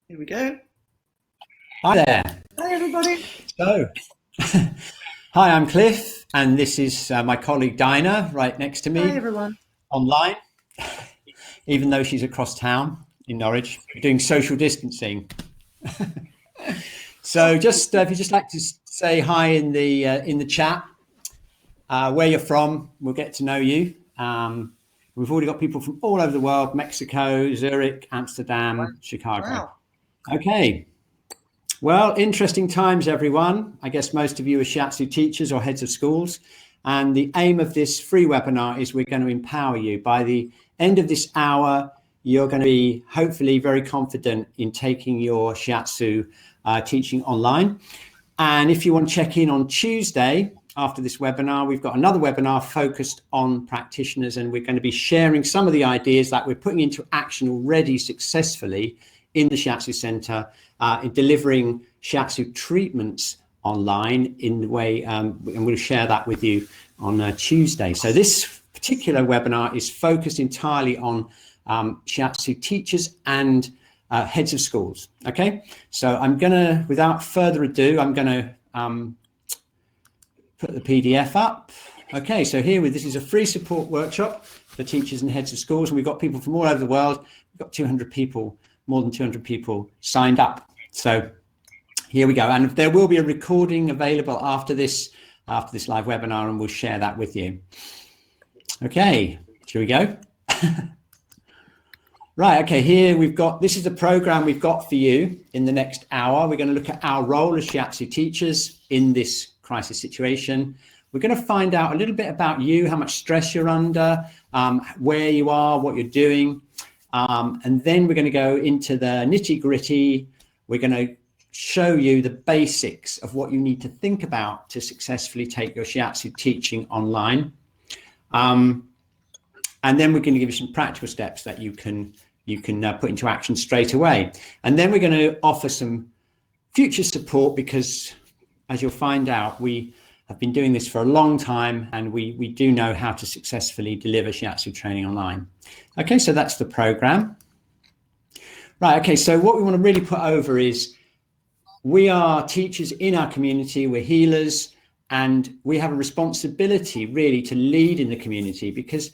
Here we go. Hi there. Hi, everybody. So, hi, I'm Cliff, and this is my colleague Dinah right next to Hi, me everyone. online, even though she's across town in Norwich doing social distancing. So, just if you just like to say hi in the chat, where you're from, we'll get to know you. We've already got people from all over the world: Mexico, Zurich, Amsterdam, Chicago. Wow. Okay. Well, interesting times, everyone. I guess most of you are Shiatsu teachers or heads of schools. And the aim of this free webinar is we're going to empower you. By the end of this hour, you're going to be hopefully very confident in taking your Shiatsu teaching online. And if you want to check in on Tuesday after this webinar, we've got another webinar focused on practitioners, and we're going to be sharing some of the ideas that we're putting into action already successfully in the Shiatsu Center, in delivering Shiatsu treatments online in the way, and we'll share that with you on Tuesday. So this particular webinar is focused entirely on Shiatsu teachers and heads of schools. Okay, so I'm gonna, without further ado, I'm gonna put the PDF up. Okay, so this is a free support workshop for teachers and heads of schools, and we've got people from all over the world. We've got 200 people, more than 200 people signed up. So here we go, and there will be a recording available after this live webinar, and we'll share that with you. Okay, shall we go? Right, okay, here we've got, this is the program we've got for you in the next hour. We're going to look at our role as Shiatsu teachers in this crisis situation. We're going to find out a little bit about you, how much stress you're under, where you are, what you're doing. And then we're going to go into the nitty gritty. We're going to show you the basics of what you need to think about to successfully take your Shiatsu teaching online. And then we're going to give you some practical steps that you can put into action straight away. And then we're going to offer some future support because, as you'll find out, we have been doing this for a long time, and we do know how to successfully deliver Shiatsu training online. Okay, so that's the program. Right, okay, so what we want to really put over is we are teachers in our community, we're healers, and we have a responsibility really to lead in the community, because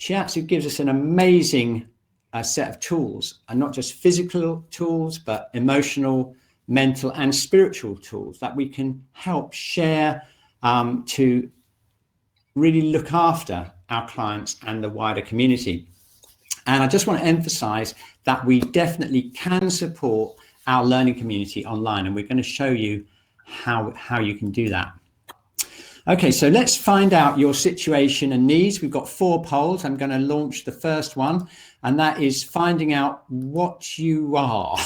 Shiatsu gives us an amazing set of tools, and not just physical tools, but emotional, mental, and spiritual tools that we can help share to really look after our clients and the wider community. And I just want to emphasize that we definitely can support our learning community online, and we're going to show you how you can do that. Okay, so let's find out your situation and needs. We've got 4 polls. I'm going to launch the first one, and that is finding out what you are.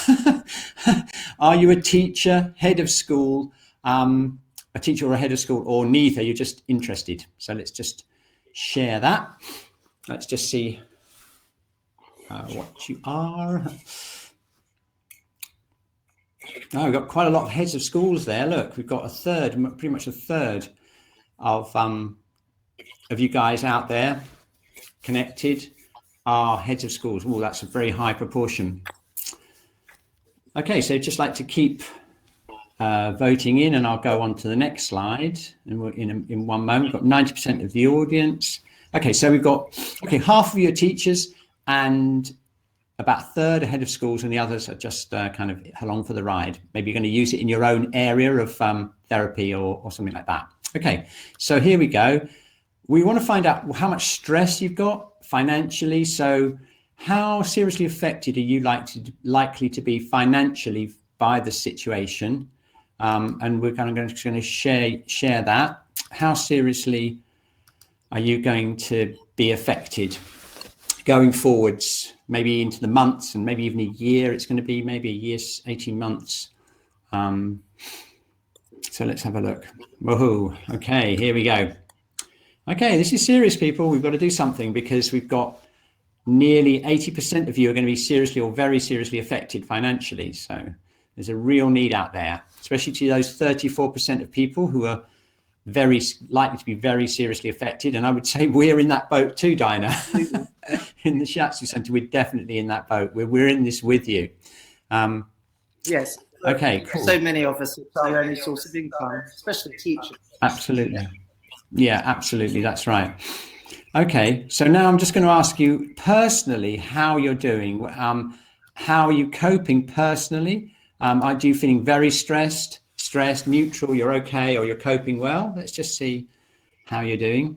Are you a teacher, head of school, a teacher or a head of school, or neither? You're just interested. So let's just share that. Let's just see what you are. Oh, we've got quite a lot of heads of schools there. Look, we've got a third, pretty much a third of you guys out there connected are heads of schools. Oh, that's a very high proportion. Okay, so just like to keep voting in, and I'll go on to the next slide in one moment. We've got 90% of the audience. Okay, so we've got, half of you are teachers, and about a third are head of schools, and the others are just kind of along for the ride. Maybe you're going to use it in your own area of therapy or something like that. Okay, so here we go. We want to find out how much stress you've got financially. So how seriously affected are you likely to be financially by the situation? And we're going to share that. How seriously are you going to be affected going forwards, maybe into the months and maybe even a year? It's going to be maybe a year, 18 months. So let's have a look. Woohoo. Okay, here we go. Okay, this is serious, people. We've got to do something, because we've got nearly 80% of you are going to be seriously or very seriously affected financially. So there's a real need out there, especially to those 34% of people who are very likely to be very seriously affected. And I would say we're in that boat too, Dinah. In the Shiatsu Center, we're definitely in that boat. We're in this with you. Yes. Okay, cool. So many of us, it's our only source of income, especially teachers. Absolutely. Yeah, absolutely. That's right. Okay, so now I'm just going to ask you personally how you're doing. How are you coping personally? Are you feeling very stressed, neutral, you're okay, or you're coping well? Let's just see how you're doing.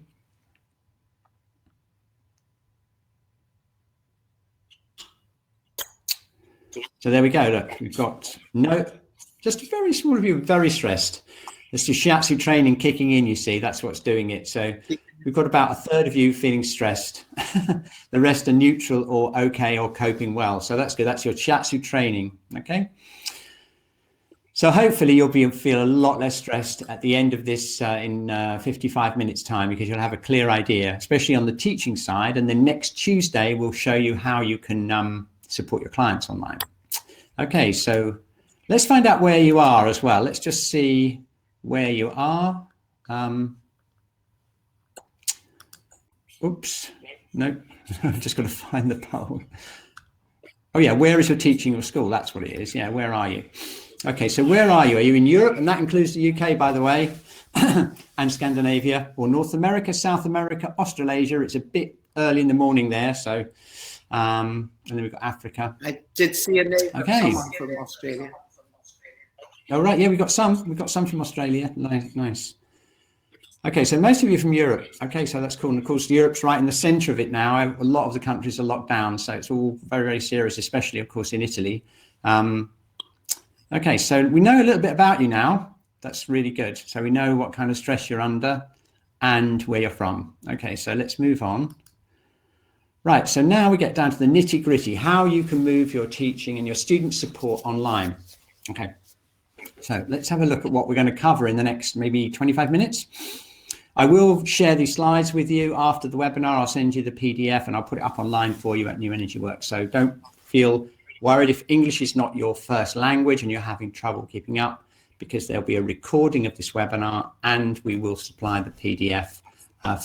So there we go. Look, we've got just a very small review, very stressed. It's the shiatsu training kicking in, you see, that's what's doing it. So we've got about a third of you feeling stressed. The rest are neutral or okay or coping well. So that's good. That's your shiatsu training. Okay. So hopefully you'll feel a lot less stressed at the end of this in 55 minutes time, because you'll have a clear idea, especially on the teaching side. And then next Tuesday, we'll show you how you can support your clients online. Okay, so let's find out where you are as well. Let's just see where you are. Oops, no, I've just got to find the poll. Oh yeah, where is your teaching or school? That's what it is. Yeah, where are you? Okay, so where are you? Are you in Europe? And that includes the UK, by the way, and Scandinavia, or North America, South America, Australasia. It's a bit early in the morning there, so and then we've got Africa. I did see a name of someone from Australia. Oh, right. Yeah, we've got some from Australia. Nice. Okay, so most of you are from Europe. Okay, so that's cool. And of course, Europe's right in the center of it now. A lot of the countries are locked down, so it's all very, very serious, especially, of course, in Italy. Okay, so we know a little bit about you now. That's really good. So we know what kind of stress you're under and where you're from. Okay, so let's move on. Right, so now we get down to the nitty gritty, how you can move your teaching and your student support online. Okay, so let's have a look at what we're going to cover in the next maybe 25 minutes. I will share these slides with you after the webinar. I'll send you the PDF and I'll put it up online for you at New Energy Works. So don't feel worried if English is not your first language and you're having trouble keeping up, because there'll be a recording of this webinar and we will supply the PDF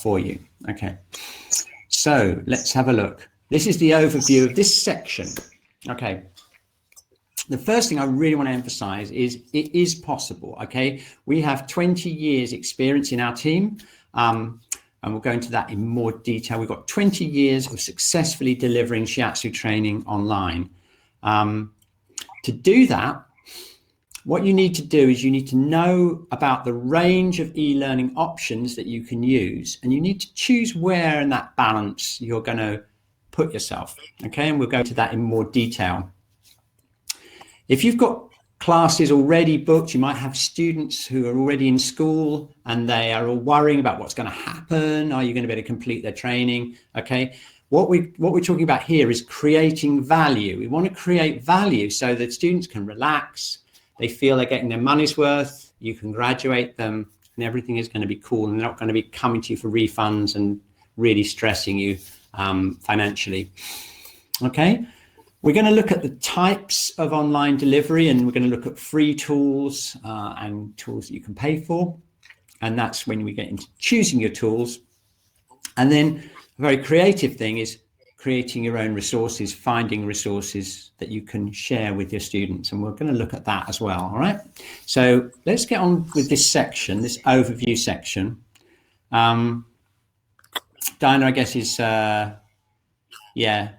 for you. Okay. So let's have a look. This is the overview of this section. Okay. The first thing I really want to emphasize is it is possible. Okay. We have 20 years experience in our team. And we'll go into that in more detail. We've got 20 years of successfully delivering shiatsu training online. To do that, what you need to do is you need to know about the range of e-learning options that you can use, and you need to choose where in that balance you're going to put yourself. Okay, and we'll go into that in more detail. If you've got classes already booked, you might have students who are already in school and they are all worrying about what's going to happen. Are you going to be able to complete their training? Okay. What we're talking about here is creating value. We want to create value so that students can relax. They feel they're getting their money's worth. You can graduate them and everything is going to be cool. And they're not going to be coming to you for refunds and really stressing you financially. Okay. We're going to look at the types of online delivery, and we're going to look at free tools and tools that you can pay for. And that's when we get into choosing your tools. And then a very creative thing is creating your own resources, finding resources that you can share with your students. And we're going to look at that as well. All right. So let's get on with this section, this overview section. Diana, I guess, is, yeah.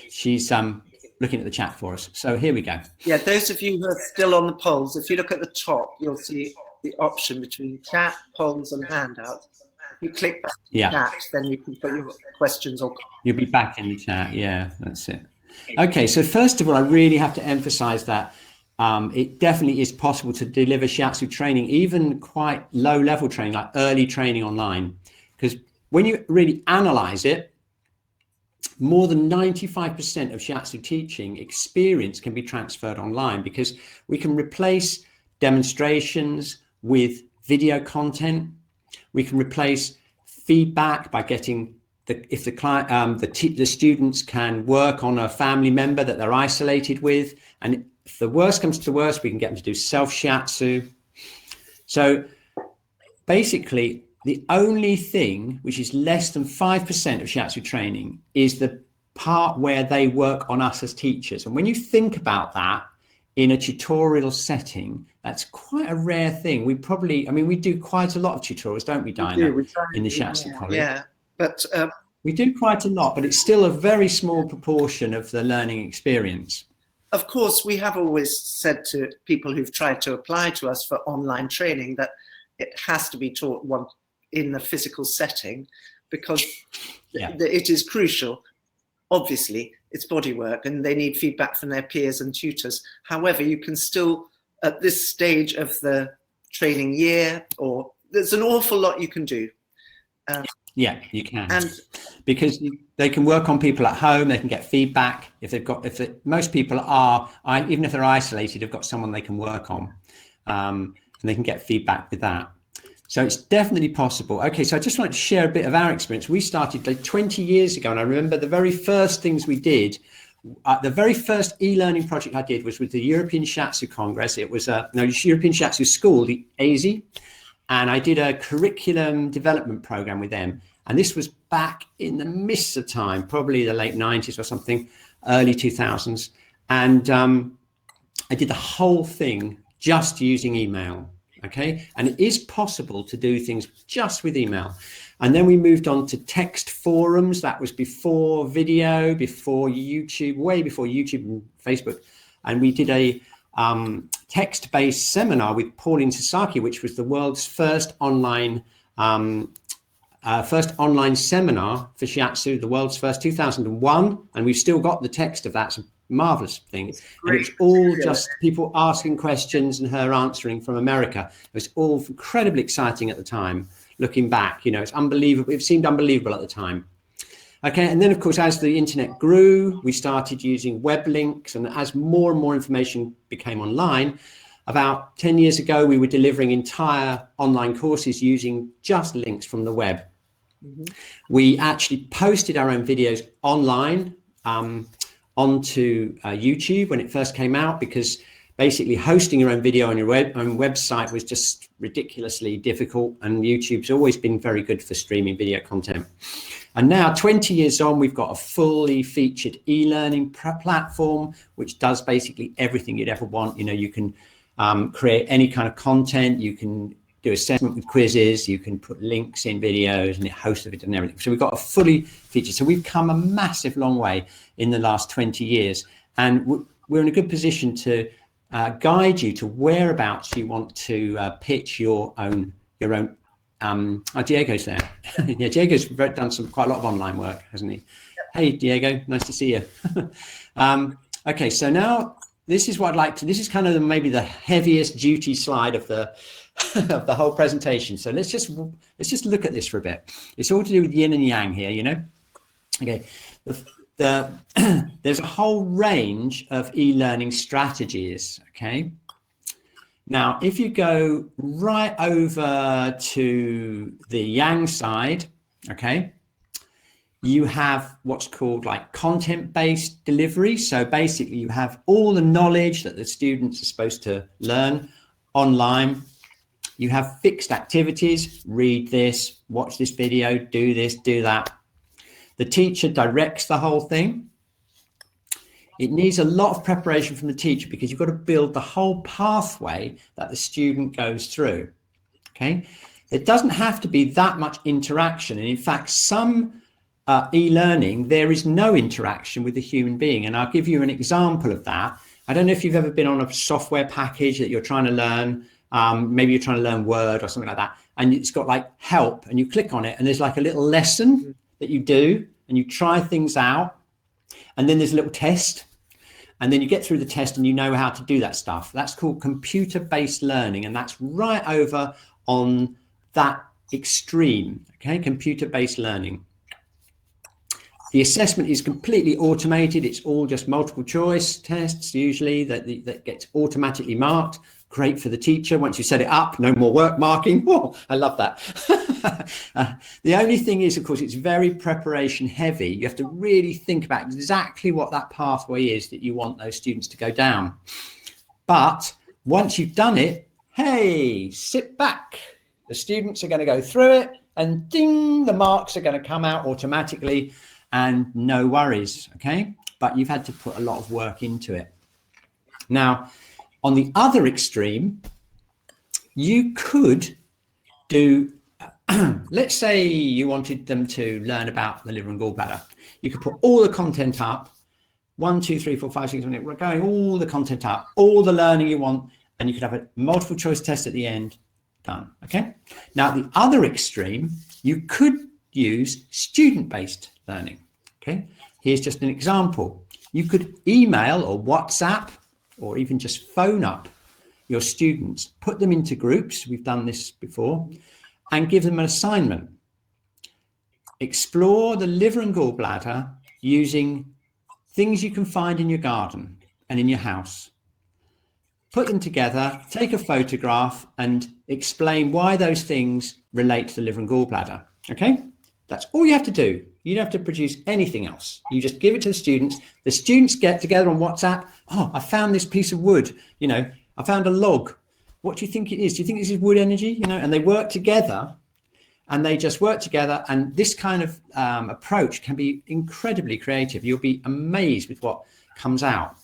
She's looking at the chat for us. So here we go. Yeah, those of you who are still on the polls, if you look at the top, you'll see the option between chat, polls, and handouts. If you click chat, then you can put your questions or comments. You'll be back in the chat. Yeah, that's it. Okay, so first of all, I really have to emphasize that it definitely is possible to deliver shiatsu training, even quite low-level training, like early training online. Because when you really analyze it, more than 95% of shiatsu teaching experience can be transferred online, because we can replace demonstrations with video content. We can replace feedback by getting if the client, the students can work on a family member that they're isolated with, and if the worst comes to worst, we can get them to do self shiatsu. So basically, the only thing which is less than 5% of shiatsu training is the part where they work on us as teachers. And when you think about that, in a tutorial setting, that's quite a rare thing. We probably, I mean, we do quite a lot of tutorials, don't we, Dinah, in the Shiatsu College? Yeah, but we do quite a lot, but it's still a very small proportion of the learning experience. Of course, we have always said to people who've tried to apply to us for online training that it has to be taught in the physical setting, because it is crucial. Obviously, it's body work and they need feedback from their peers and tutors. However, you can still, at this stage of the training year, or there's an awful lot you can do. Yeah, you can, because they can work on people at home. They can get feedback most people are, even if they're isolated, have got someone they can work on, and they can get feedback with that. So it's definitely possible. Okay, so I just wanted to share a bit of our experience. We started like 20 years ago, and I remember the very first things we did. The very first e-learning project I did was with the European Shiatsu Congress. It was European Shiatsu School, the ASI. And I did a curriculum development program with them. And this was back in the midst of time, probably the late 90s or something, early 2000s. And I did the whole thing just using email. Okay. And it is possible to do things just with email. And then we moved on to text forums. That was before video, before YouTube, way before YouTube and Facebook. And we did a text-based seminar with Pauline Sasaki, which was the world's first online seminar for Shiatsu, the world's first, 2001, and we've still got the text of that. It's a marvelous thing, and it's all just people asking questions and her answering from America. It was all incredibly exciting at the time. Looking back, it's unbelievable. It seemed unbelievable at the time. Okay, and then of course, as the internet grew, we started using web links, and as more and more information became online, about 10 years ago, we were delivering entire online courses using just links from the web. Mm-hmm. We actually posted our own videos online onto YouTube when it first came out, because basically hosting your own video on your own website was just ridiculously difficult, and YouTube's always been very good for streaming video content. And now 20 years on, we've got a fully featured e-learning platform, which does basically everything you'd ever want. You can create any kind of content, you can do assessment with quizzes, you can put links in videos, and it hosts of it and everything. So we've got a fully featured. So we've come a massive long way in the last 20 years. And we're in a good position to guide you to whereabouts you want to pitch your own. Diego's there. Yeah, Diego's done quite a lot of online work, hasn't he? Hey, Diego, nice to see you. Okay, so now this is what I'd like to. This is kind of maybe the heaviest duty slide of the of the whole presentation. So let's just look at this for a bit. It's all to do with yin and yang here, Okay, there's a whole range of e-learning strategies. Okay. Now, if you go right over to the yang side, okay, you have what's called like content-based delivery. So basically you have all the knowledge that the students are supposed to learn online. You have fixed activities, read this, watch this video, do this, do that. The teacher directs the whole thing. It needs a lot of preparation from the teacher, because you've got to build the whole pathway that the student goes through. Okay, it doesn't have to be that much interaction. And in fact, some e-learning, there is no interaction with the human being. And I'll give you an example of that. I don't know if you've ever been on a software package that you're trying to learn. Maybe you're trying to learn Word or something like that. And it's got like help, and you click on it, and there's like a little lesson that you do, and you try things out. And then there's a little test. And then you get through the test and you know how to do that stuff. That's called computer-based learning. And that's right over on that extreme, okay, computer-based learning. The assessment is completely automated. It's all just multiple choice tests, usually, that gets automatically marked. Great for the teacher. Once you set it up, no more work marking. Whoa, I love that. The only thing is, of course, it's very preparation heavy. You have to really think about exactly what that pathway is that you want those students to go down. But once you've done it, hey, sit back. The students are going to go through it, and ding, the marks are going to come out automatically, and no worries, okay? But you've had to put a lot of work into it. Now, On the other extreme, you could do, let's say you wanted them to learn about the liver and gallbladder. You could put all the content up, 1, 2, 3, 4, 5, 6, 7, 8, we're going all the content up, all the learning you want, and you could have a multiple choice test at the end, done, okay? Now, at the other extreme, you could use student-based learning, okay? Here's just an example. You could email or WhatsApp or even just phone up your students, put them into groups, we've done this before, and give them an assignment. Explore the liver and gallbladder using things you can find in your garden and in your house. Put them together, take a photograph, and explain why those things relate to the liver and gallbladder, okay? That's all you have to do. You don't have to produce anything else. You just give it to the students. The students get together on WhatsApp. Oh, I found this piece of wood, you know, I found a log. What do you think it is? Do you think this is wood energy? You know, and they work together, and they just work together. And this kind of approach can be incredibly creative. You'll be amazed with what comes out.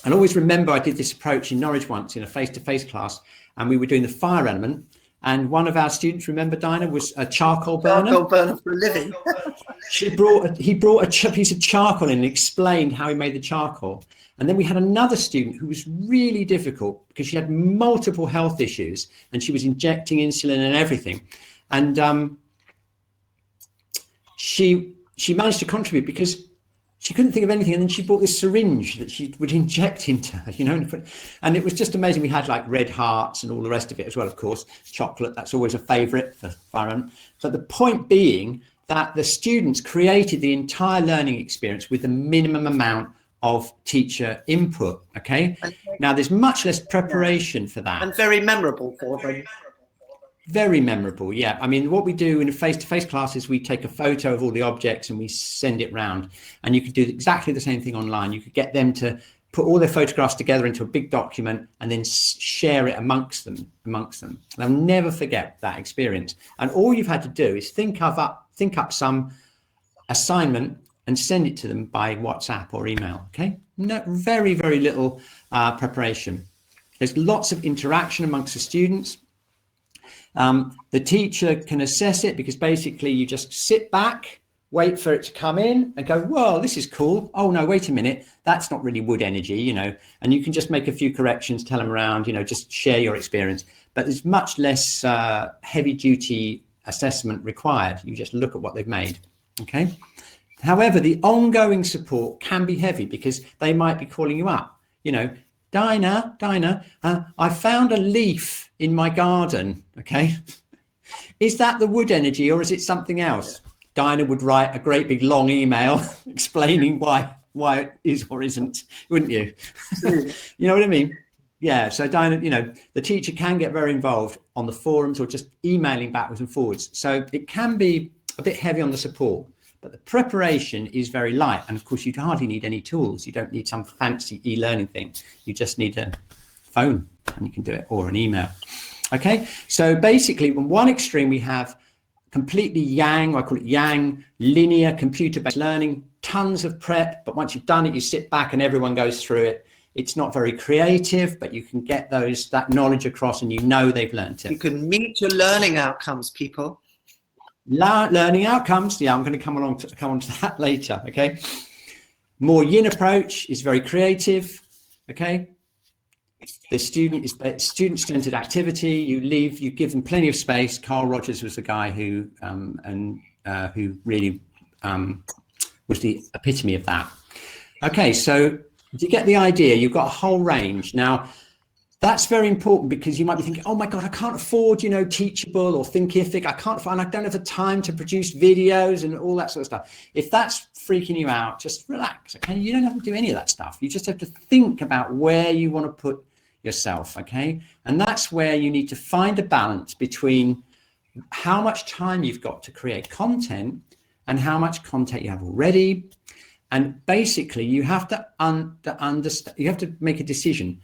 And always remember, I did this approach in Norwich once in a face-to-face class, and we were doing the fire element. And one of our students, remember, Dinah, was a charcoal burner. Charcoal burner for a living. He brought a piece of charcoal in and explained how he made the charcoal. And then we had another student who was really difficult because she had multiple health issues and she was injecting insulin and everything. And she managed to contribute because she couldn't think of anything. And then she bought this syringe that she would inject into her, you know, and it was just amazing. We had like red hearts and all the rest of it as well, of course. Chocolate, that's always a favorite for fire. But the point being that the students created the entire learning experience with the minimum amount of teacher input, okay? Now, there's much less preparation for that. And very memorable for them. Very memorable, yeah. I mean, what we do in a face-to-face class is we take a photo of all the objects and we send it round. And you could do exactly the same thing online. You could get them to put all their photographs together into a big document and then share it amongst them. They'll never forget that experience. And all you've had to do is think up some assignment and send it to them by WhatsApp or email, okay? No, very, very little preparation. There's lots of interaction amongst the students. The teacher can assess it because basically you just sit back, wait for it to come in and go, whoa, this is cool. Oh no, wait a minute, that's not really wood energy, you know, and you can just make a few corrections, tell them around, you know, just share your experience. But there's much less heavy duty assessment required. You just look at what they've made, okay? However, the ongoing support can be heavy because they might be calling you up, you know, Dinah, I found a leaf in my garden, okay? Is that the wood energy or is it something else? Dinah would write a great big long email explaining why it is or isn't, wouldn't you? You know what I mean? Yeah, so Dinah, you know, the teacher can get very involved on the forums or just emailing backwards and forwards. So it can be a bit heavy on the support. But the preparation is very light. And of course, you hardly need any tools. You don't need some fancy e-learning thing. You just need a phone and you can do it, or an email. Okay, so basically, on one extreme, we have completely yang, I call it yang, linear computer-based learning, tons of prep. But once you've done it, you sit back and everyone goes through it. It's not very creative, but you can get that knowledge across and you know they've learned it. You can meet your learning outcomes, people. Learning outcomes, yeah, I'm going to come on to that later, okay? More yin approach is very creative, okay? The student is student-centered activity. You give them plenty of space. Carl Rogers was the guy who really was the epitome of that. Okay, so you get the idea. You've got a whole range. Now, that's very important because you might be thinking, oh my God, I can't afford, you know, Teachable or Thinkific. I don't have the time to produce videos and all that sort of stuff. If that's freaking you out, just relax, okay? You don't have to do any of that stuff. You just have to think about where you want to put yourself, okay? And that's where you need to find a balance between how much time you've got to create content and how much content you have already. And basically you have to understand, you have to make a decision.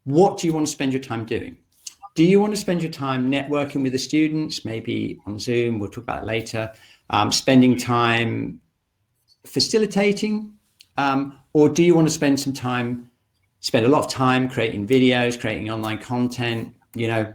What do you want to spend your time doing? Do you want to spend your time networking with the students, maybe on Zoom, we'll talk about it later, spending time facilitating, or do you want to spend some time spend a lot of time creating videos, creating online content, you know,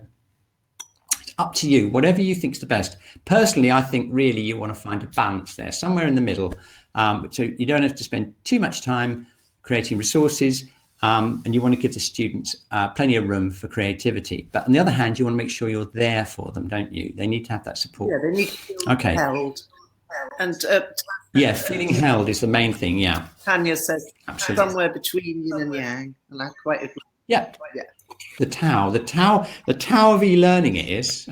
it's up to you, whatever you think's the best. Personally, I think really you want to find a balance there, somewhere in the middle. So you don't have to spend too much time creating resources, and you want to give the students plenty of room for creativity. But on the other hand, you want to make sure you're there for them, don't you? They need to have that support. Yeah, they need to feel held. And yeah, feeling held is the main thing. Yeah. Tanya says absolutely. Somewhere between yin and yang, and I quite agree. Yeah. The Tao of e-learning is.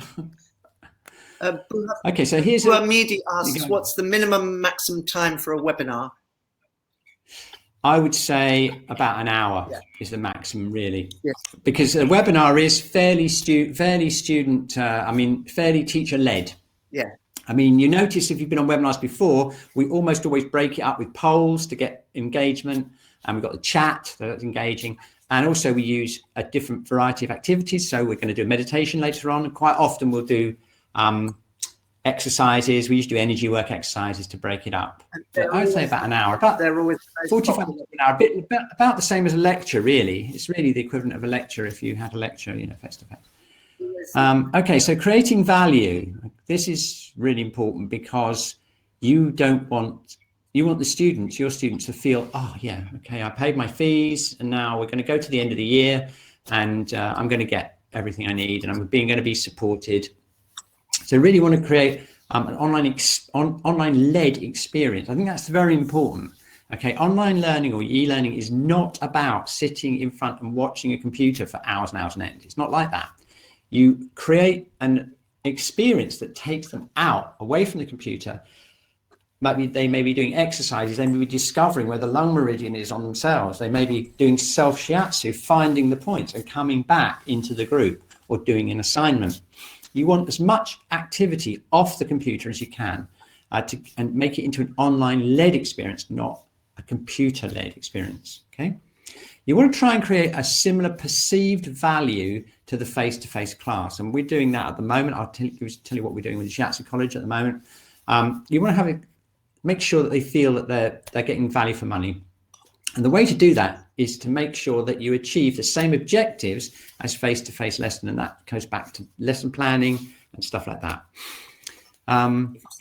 Okay, so here's Media asks, what's the minimum maximum time for a webinar? I would say about an hour is the maximum, really, because a webinar is fairly teacher led. Yeah. I mean, you notice if you've been on webinars before, we almost always break it up with polls to get engagement, and we've got the chat that's engaging, and also we use a different variety of activities. So we're going to do a meditation later on, and quite often we'll do exercises. We used to do energy work exercises to break it up. I would say about an hour, about 45 minutes an hour, about the same as a lecture, really. It's really the equivalent of a lecture if you had a lecture, you know, face to face. Okay, so creating value. This is really important because you want your students to feel, oh yeah, okay, I paid my fees and now we're going to go to the end of the year and I'm going to get everything I need and I'm going to be supported. So really want to create an online led experience. I think that's very important. Okay, online learning or e-learning is not about sitting in front and watching a computer for hours and hours on end. It's not like that. You create an experience that takes them out, away from the computer. They may be doing exercises, they may be discovering where the lung meridian is on themselves. They may be doing self-shiatsu, finding the points and coming back into the group or doing an assignment. You want as much activity off the computer as you can and make it into an online-led experience, not a computer-led experience, okay? You want to try and create a similar perceived value to the face-to-face class. And we're doing that at the moment. I'll tell you what we're doing with the Shiatsu College at the moment. You want to make sure that they feel that they're getting value for money. And the way to do that is to make sure that you achieve the same objectives as face-to-face lesson. And that goes back to lesson planning and stuff like that.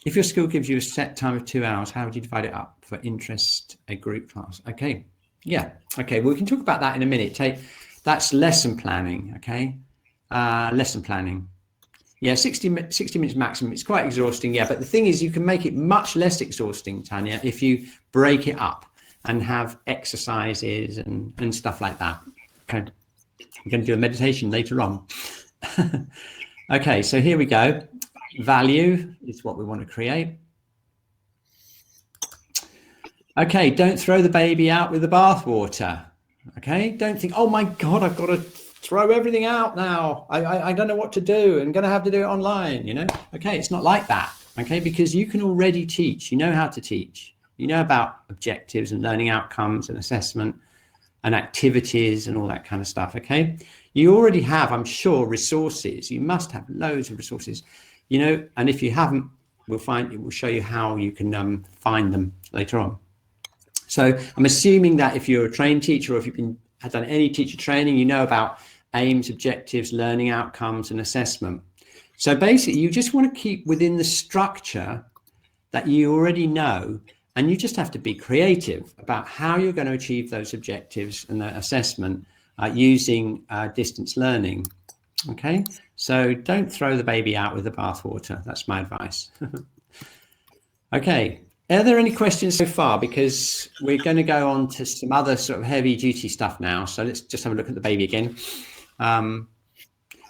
If your school gives you a set time of 2 hours, how would you divide it up for interest, a group class? Okay. Yeah. Okay. Well, we can talk about that in a minute. That's lesson planning. Okay. Lesson planning. Yeah. 60 minutes maximum. It's quite exhausting. Yeah. But the thing is, you can make it much less exhausting, Tanya, if you break it up and have exercises and stuff like that. Okay. I'm going to do a meditation later on. Okay. So here we go. Value is what we want to create. Okay, don't throw the baby out with the bathwater. Okay, don't think, oh my God, I've got to throw everything out now. I don't know what to do. I'm going to have to do it online, you know? Okay, it's not like that, okay? Because you can already teach. You know how to teach. You know about objectives and learning outcomes and assessment and activities and all that kind of stuff, okay? You already have, I'm sure, resources. You must have loads of resources, you know? And if you haven't, we'll show you how you can find them later on. So I'm assuming that if you're a trained teacher or if you've done any teacher training, you know about aims, objectives, learning outcomes, and assessment. So basically, you just want to keep within the structure that you already know, and you just have to be creative about how you're going to achieve those objectives and the assessment using distance learning. Okay, so don't throw the baby out with the bathwater. That's my advice. Okay. Are there any questions so far? Because we're going to go on to some other sort of heavy duty stuff now. So let's just have a look at the baby again.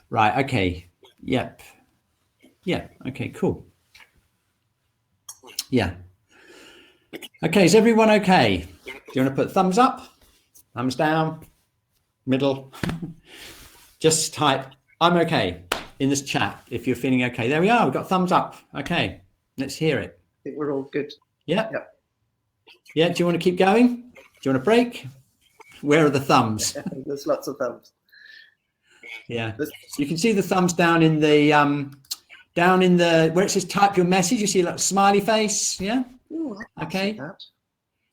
Right. Okay. Yep. Yeah. Okay, cool. Yeah. Okay. Is everyone okay? Do you want to put thumbs up, thumbs down, middle? Just type, I'm okay in this chat if you're feeling okay. There we are. We've got thumbs up. Okay. Let's hear it. I think we're all good. Yeah. Yep. Yeah. Do you want to keep going? Do you want a break? Where are the thumbs? Yeah, there's lots of thumbs. Yeah. You can see the thumbs down in the where it says type your message. You see a little smiley face. Yeah. Ooh, okay.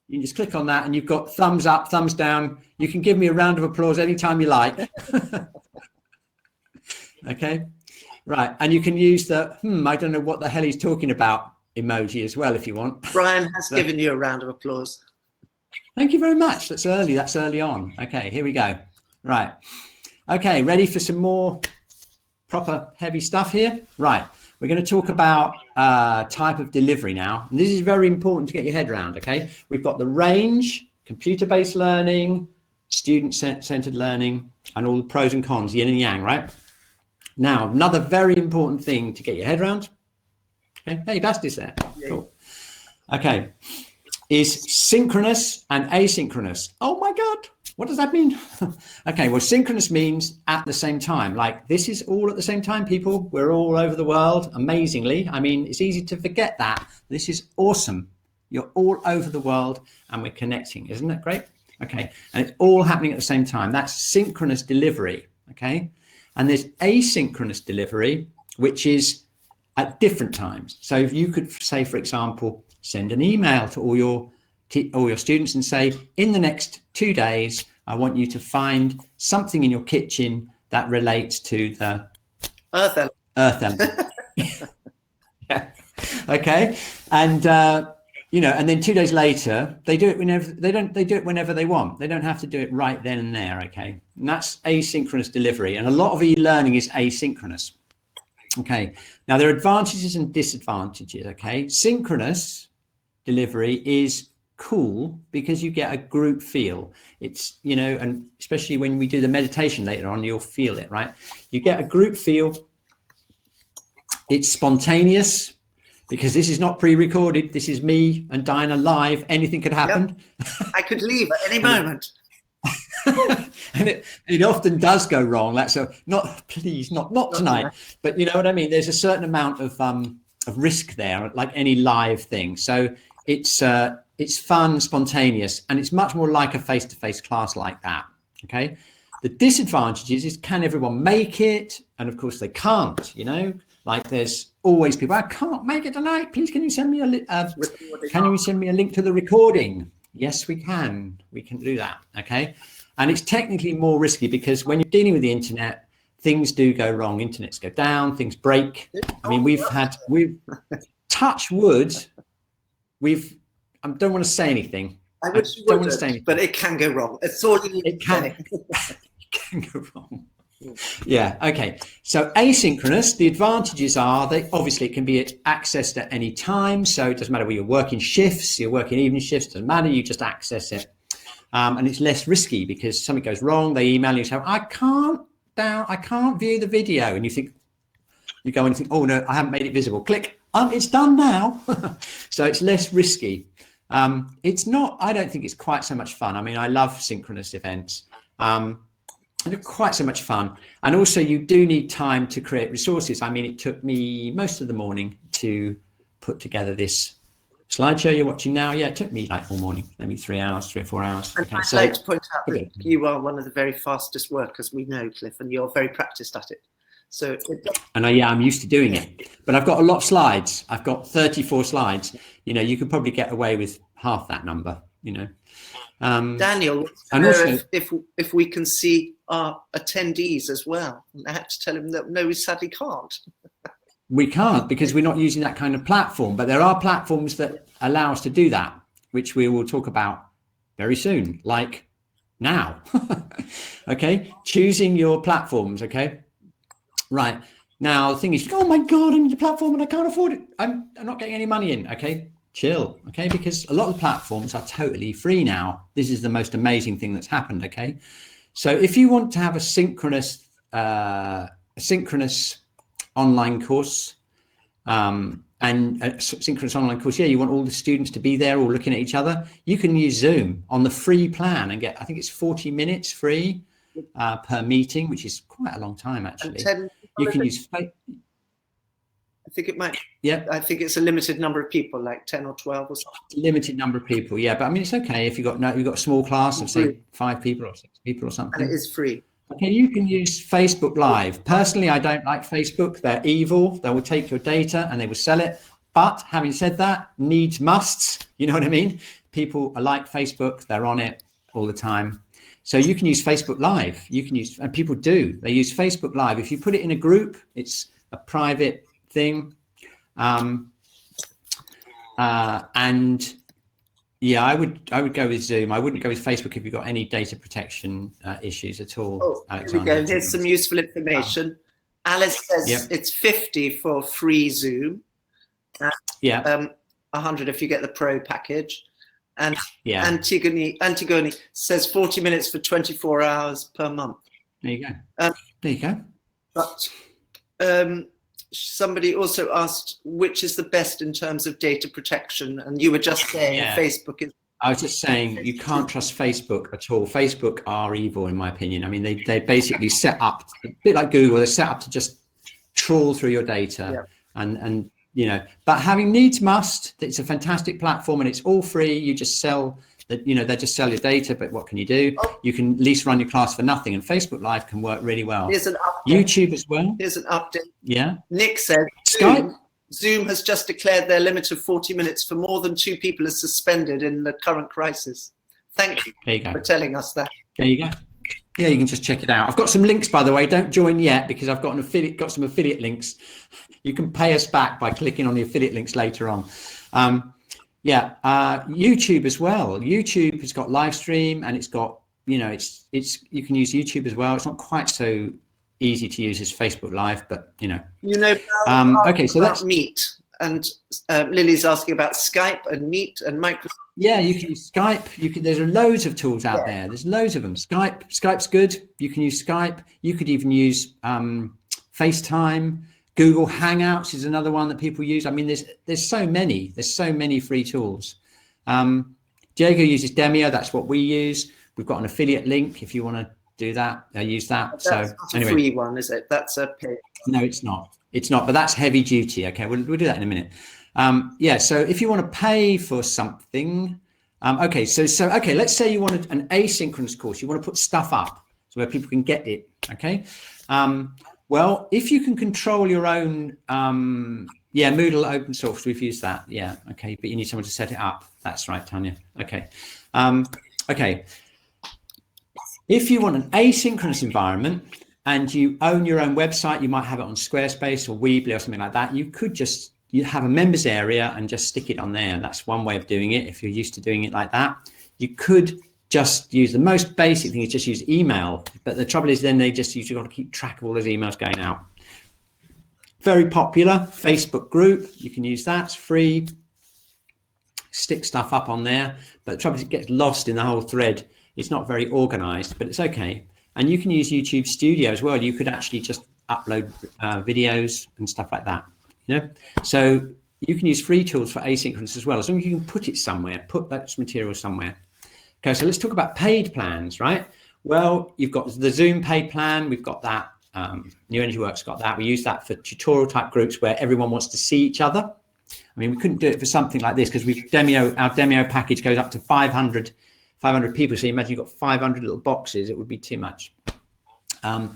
You can just click on that and you've got thumbs up, thumbs down. You can give me a round of applause anytime you like. Okay, right. And you can use the, I don't know what the hell he's talking about emoji as well if you want. Brian has given you a round of applause. Thank you very much. That's early on. Okay, here we go. Right. Okay, ready for some more proper heavy stuff here? Right. We're going to talk about type of delivery now. And this is very important to get your head around, okay? We've got the range, computer-based learning, student-centered learning, and all the pros and cons, yin and yang, right? Now, another very important thing to get your head around. Okay. Hey, Basti's there. Yeah. Cool. Okay. Is synchronous and asynchronous. Oh my God. What does that mean? Okay, well, synchronous means at the same time. Like, this is all at the same time, people. We're all over the world, amazingly. I mean, it's easy to forget that. This is awesome. You're all over the world and we're connecting. Isn't that great? Okay, and it's all happening at the same time. That's synchronous delivery, okay? And there's asynchronous delivery, which is at different times. So if you could say, for example, send an email to all your students and say, in the next 2 days, I want you to find something in your kitchen that relates to the earth element. Yeah. Okay. And, and then 2 days later, they do it whenever they do it whenever they want. They don't have to do it right then and there. Okay. And that's asynchronous delivery. And a lot of e-learning is asynchronous. Okay. Now there are advantages and disadvantages. Okay. Synchronous delivery is cool because you get a group feel. It's, and especially when we do the meditation later on, you'll feel it, right? You get a group feel. It's spontaneous because this is not pre-recorded. This is me and Dinah live. Anything could happen. Yep. I could leave at any moment. And it often does go wrong. That's not tonight. But you know what I mean? There's a certain amount of risk there, like any live thing. So it's fun, spontaneous, and it's much more like a face-to-face class like that. Okay. The disadvantages is, can everyone make it? And of course they can't, like there's always people, I can't make it tonight. Please, can you send me a link to the recording? Yes, we can. We can do that. Okay. And it's technically more risky because when you're dealing with the internet, things do go wrong. Internets go down, things break. I mean, we've touch wood. I don't want to say anything. I don't want to say anything, but it can go wrong. It's all you need to say. It can go wrong. Yeah. Okay. So asynchronous, the advantages are that obviously it can be accessed at any time. So it doesn't matter whether you're working shifts, you're working evening shifts, doesn't matter. You just access it. And it's less risky because something goes wrong. They email you and say, I can't view the video. And you go and think, oh no, I haven't made it visible. Click. It's done now. So it's less risky. It's not, I don't think it's quite so much fun. I mean, I love synchronous events. They're quite so much fun. And also you do need time to create resources. I mean, it took me most of the morning to put together this slideshow you're watching now. Yeah, it took me like all morning, maybe 3 or 4 hours. And I'd like to point out that you are one of the very fastest workers we know, Cliff, and you're very practiced at it. So, I'm used to doing it, but I've got a lot of slides. I've got 34 slides. You could probably get away with half that number. Daniel, and also, if we can see our attendees as well, I had to tell him that no, we sadly can't. We can't because we're not using that kind of platform. But there are platforms that allow us to do that, which we will talk about very soon, like now. Okay, choosing your platforms. Okay. Right. Now, the thing is, oh my God, I need a platform and I can't afford it. I'm not getting any money in. Okay. Chill. Okay. Because a lot of the platforms are totally free now. This is the most amazing thing that's happened. Okay. So if you want to have a synchronous online course, you want all the students to be there all looking at each other, you can use Zoom on the free plan and get, I think it's 40 minutes free per meeting, which is quite a long time actually. You can use, I think it might. Yeah. I think it's a limited number of people, like 10 or 12 or something. Limited number of people, yeah. But I mean, it's okay if you've got a small class of say 5 people or 6 people or something. And it is free. Okay, you can use Facebook Live. Personally, I don't like Facebook. They're evil. They will take your data and they will sell it. But having said that, needs musts. You know what I mean? People are like Facebook, they're on it all the time. So you can use Facebook Live. You can use, and people do, they use Facebook Live. If you put it in a group, it's a private thing. And yeah, I would go with Zoom. I wouldn't go with Facebook if you've got any data protection issues at all. Oh, Alexander. here we go. Here's some useful information. Alice says it's 50 for free Zoom. 100 if you get the Pro package. And Antigone says 40 minutes for 24 hours per month. There you go. There you go. But somebody also asked which is the best in terms of data protection, and you were just saying Facebook is. I was just saying you can't trust Facebook at all. Facebook are evil, in my opinion. I mean, they basically set up a bit like Google. They're set up to just trawl through your data, and you know. But having needs must. It's a fantastic platform, and it's all free. You just sell that. You know, they just sell your data. But what can you do? You can at least run your class for nothing, and Facebook Live can work really well. Here's an update. YouTube as well. Here's an update. Yeah. Nick said Skype. Zoom has just declared their limit of 40 minutes for more than 2 people is suspended in the current crisis. Thank you, for telling us that. There you go. Yeah, you can just check it out. I've got some links, by the way. Don't join yet because I've got some affiliate links. You can pay us back by clicking on the affiliate links later on. YouTube as well. YouTube has got live stream, and it's got, you know, it's you can use YouTube as well. It's not quite so easy to use as Facebook Live, but you know. Okay, so that's Meet, and Lily's asking about Skype and Meet and Microsoft. Yeah, you can use Skype. There's loads of tools out there. There's loads of them. Skype's good. You can use Skype. You could even use FaceTime. Google Hangouts is another one that people use. I mean, there's so many. There's so many free tools. Diego uses Demio. That's what we use. We've got an affiliate link if you want to do that. Use that. That's not a free one, is it? That's a paid. No, it's not. It's not. But that's heavy duty. Okay, we'll do that in a minute. So if you want to pay for something, okay, let's say you wanted an asynchronous course. You want to put stuff up so where people can get it. Okay. Well, if you can control your own, Moodle open source, we've used that. Yeah. Okay. But you need someone to set it up. That's right, Tanya. Okay. Okay. If you want an asynchronous environment and you own your own website, you might have it on Squarespace or Weebly or something like that. You could you have a members area and just stick it on there. That's one way of doing it. If you're used to doing it like that, you could just use the most basic thing is just use email. But the trouble is then you've got to keep track of all those emails going out. Very popular Facebook group. You can use that. It's free. Stick stuff up on there. But the trouble is it gets lost in the whole thread. It's not very organized, but it's okay. And you can use YouTube Studio as well. You could actually just upload videos and stuff like that. You know, so you can use free tools for asynchronous as well, as long as you can put it somewhere, put that material somewhere. Okay, so let's talk about paid plans, right? Well, you've got the Zoom paid plan. We've got that. New Energy Works got that. We use that for tutorial type groups where everyone wants to see each other. I mean, we couldn't do it for something like this because our Demio package goes up to 500 people. So you imagine you've got 500 little boxes. It would be too much. We'll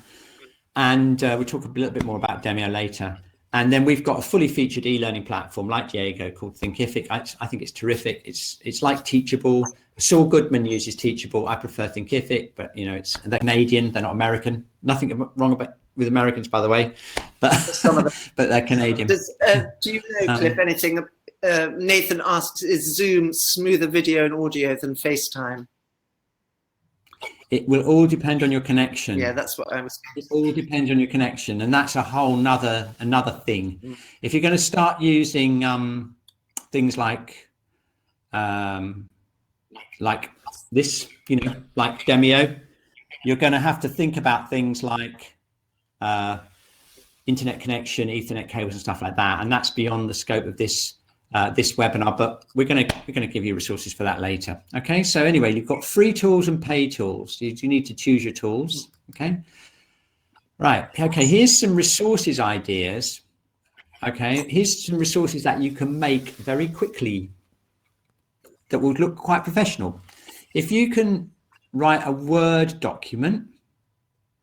talk a little bit more about Demio later. And then we've got a fully featured e-learning platform like Diego called Thinkific. I think it's terrific. It's like Teachable. Saul Goodman uses Teachable. I prefer Thinkific, but you know, they're Canadian. They're not American. Nothing wrong with Americans, by the way, but but they're Canadian. Do you know, Cliff, anything? Nathan asks, is Zoom smoother video and audio than FaceTime? It will all depend on your connection. Yeah, that's what I was. It all depends on your connection, and that's a whole another thing. If you're going to start using things like this, you know, like Demio, you're going to have to think about things like internet connection, Ethernet cables, and stuff like that, and that's beyond the scope of this webinar, but we're going to give you resources for that later. Okay, so anyway, you've got free tools and paid tools. You need to choose your tools. Okay, right. Okay, here's some resources ideas. Okay, here's some resources that you can make very quickly that will look quite professional. If you can write a Word document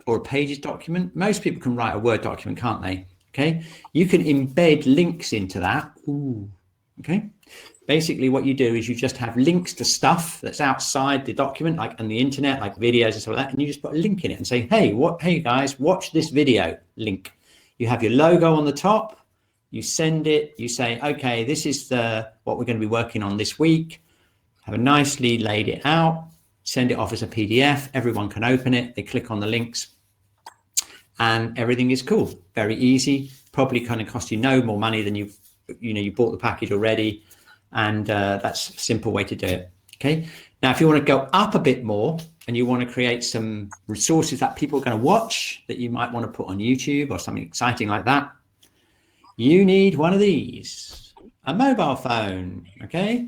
or a Pages document, most people can write a Word document, can't they? Okay, you can embed links into that. Ooh. Okay, basically what you do is you just have links to stuff that's outside the document, like on the internet, like videos and stuff like that, and you just put a link in it and say, hey guys, watch this video link. You have your logo on the top, you send it, you say, okay, this is what we're going to be working on this week. Have a nicely laid it out, send it off as a PDF, everyone can open it, they click on the links, and everything is cool. Very easy, probably kind of cost you no more money than you bought the package already, and that's a simple way to do it. Okay, now if you want to go up a bit more and you want to create some resources that people are going to watch that you might want to put on YouTube or something exciting like that, you need one of these, a mobile phone. Okay,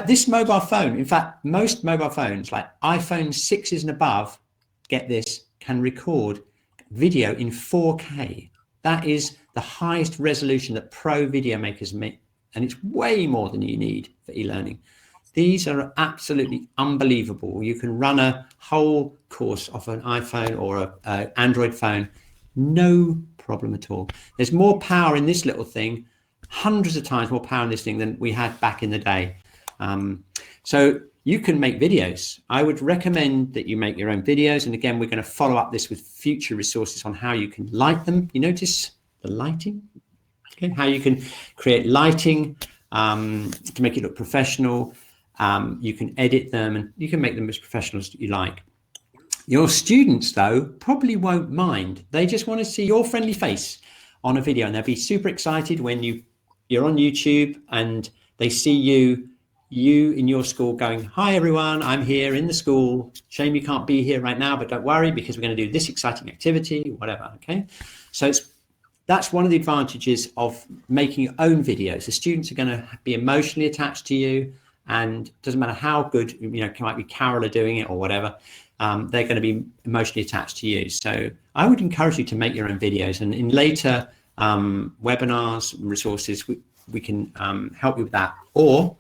this mobile phone, in fact, most mobile phones like iPhone 6s and above, get this, can record video in 4K. That is the highest resolution that pro video makers make, and it's way more than you need for e-learning. These are absolutely unbelievable. You can run a whole course off an iPhone or an Android phone, no problem at all. There's more power in this little thing, hundreds of times more power in this thing than we had back in the day. So you can make videos. I would recommend that you make your own videos. And again, we're going to follow up this with future resources on how you can light them. You notice the lighting? Okay, how you can create lighting to make it look professional. You can edit them and you can make them as professional as you like. Your students, though, probably won't mind. They just want to see your friendly face on a video, and they'll be super excited when you're on YouTube and they see you in your school going, hi everyone, I'm here in the school. Shame you can't be here right now, but don't worry because we're going to do this exciting activity, whatever. Okay, so that's one of the advantages of making your own videos. The students are going to be emotionally attached to you, and it doesn't matter how good, it might be Carol are doing it or whatever, they're going to be emotionally attached to you. So I would encourage you to make your own videos, and in later webinars and resources, we can help you with that. Or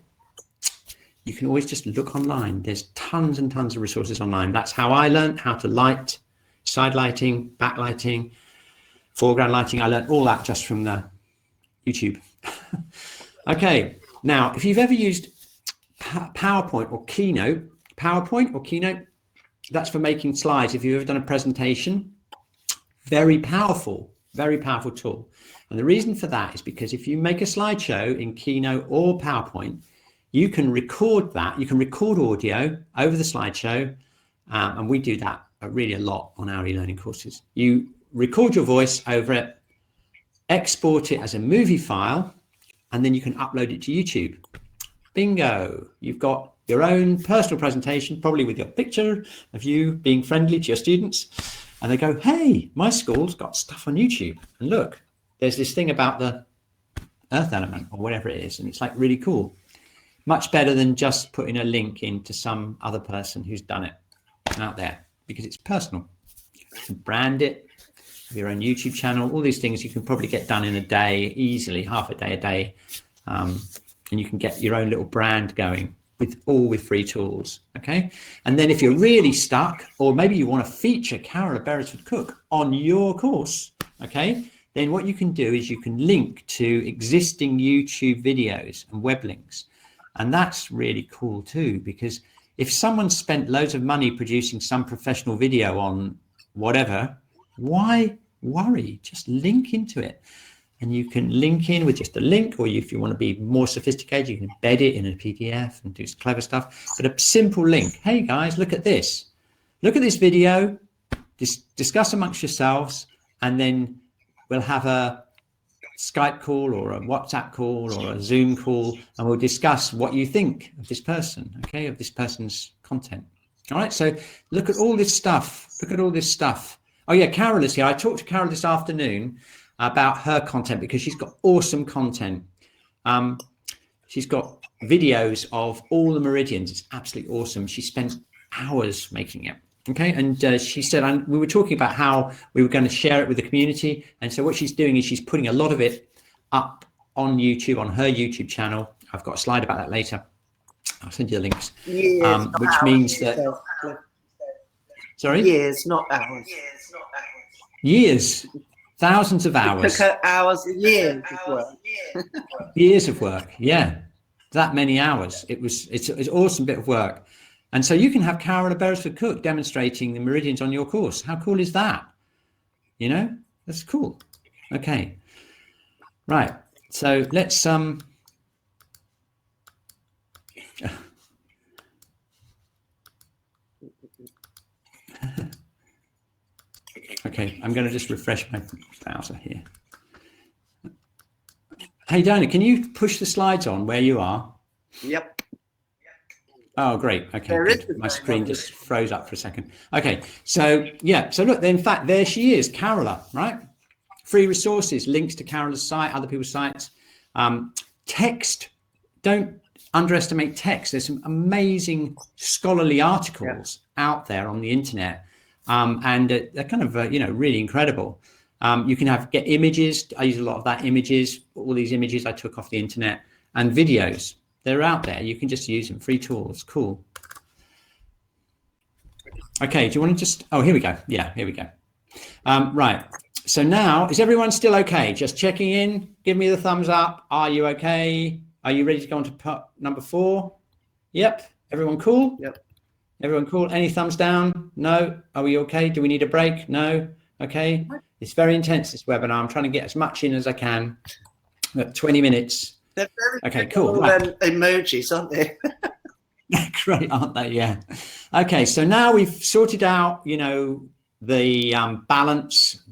you can always just look online. There's tons and tons of resources online. That's how I learned how to light, side lighting, backlighting, foreground lighting. I learned all that just from the YouTube. Okay, now if you've ever used PowerPoint or Keynote, that's for making slides. If you've ever done a presentation, very powerful tool. And the reason for that is because if you make a slideshow in Keynote or PowerPoint, you can record that. You can record audio over the slideshow, and we do that really a lot on our e-learning courses. You record your voice over it, export it as a movie file, and then you can upload it to YouTube. Bingo! You've got your own personal presentation, probably with your picture of you being friendly to your students, and they go, hey, my school's got stuff on YouTube, and look, there's this thing about the earth element or whatever it is, and it's like really cool. Much better than just putting a link into some other person who's done it out there, because it's personal. You can brand it, have your own YouTube channel, all these things you can probably get done in a day, easily, half a day, and you can get your own little brand going with free tools. Okay, and then if you're really stuck, or maybe you want to feature Carol of Beresford Cook on your course, okay, then what you can do is you can link to existing YouTube videos and web links. And that's really cool too, because if someone spent loads of money producing some professional video on whatever, why worry? Just link into it. And you can link in with just a link, or if you want to be more sophisticated, you can embed it in a PDF and do some clever stuff. But a simple link. Hey guys, look at this. Look at this video, discuss amongst yourselves, and then we'll have a Skype call or a WhatsApp call or a Zoom call, and we'll discuss what you think of this person, okay, of this person's content. All right, so look at all this stuff. Oh yeah, Carol is here. I talked to Carol this afternoon about her content because she's got awesome content. She's got videos of all the meridians. It's absolutely awesome. She spent hours making it. Okay, and she said, we were talking about how we were going to share it with the community, and so what she's doing is she's putting a lot of it up on YouTube, on her YouTube channel. I've got a slide about that later. I'll send you the links. Years, which means that sorry, years, not hours. Years, thousands of hours. It took her hours, years of work. Years of work, yeah. that many hours. It's an awesome bit of work. And so you can have Carol Beresford Cook demonstrating the meridians on your course. How cool is that? You know, that's cool. Okay. Right. So let's okay, I'm going to just refresh my browser here. Hey, Dana, can you push the slides on where you are? Yep. Oh, great. Okay, good. My screen just froze up for a second. Okay, so yeah, so look, in fact, there she is, Carola, right? Free resources, links to Carola's site, other people's sites. Text, don't underestimate text. There's some amazing scholarly articles out there on the internet, and they're kind of, really incredible. You can get images. I use a lot of that images, all these images I took off the internet, and videos. They're out there. You can just use them, free tools. Cool. Okay, do you want to just, oh, here we go. Yeah, here we go. Right. So now, is everyone still okay? Just checking in. Give me the thumbs up. Are you okay? Are you ready to go on to part number 4? Yep. Everyone cool? Yep. Everyone cool? Any thumbs down? No? Are we okay? Do we need a break? No? Okay. It's very intense, this webinar. I'm trying to get as much in as I can. 20 minutes. They're very okay, cool. Right. Emojis, aren't they? Great, aren't they? Yeah. Okay, so now we've sorted out, the balance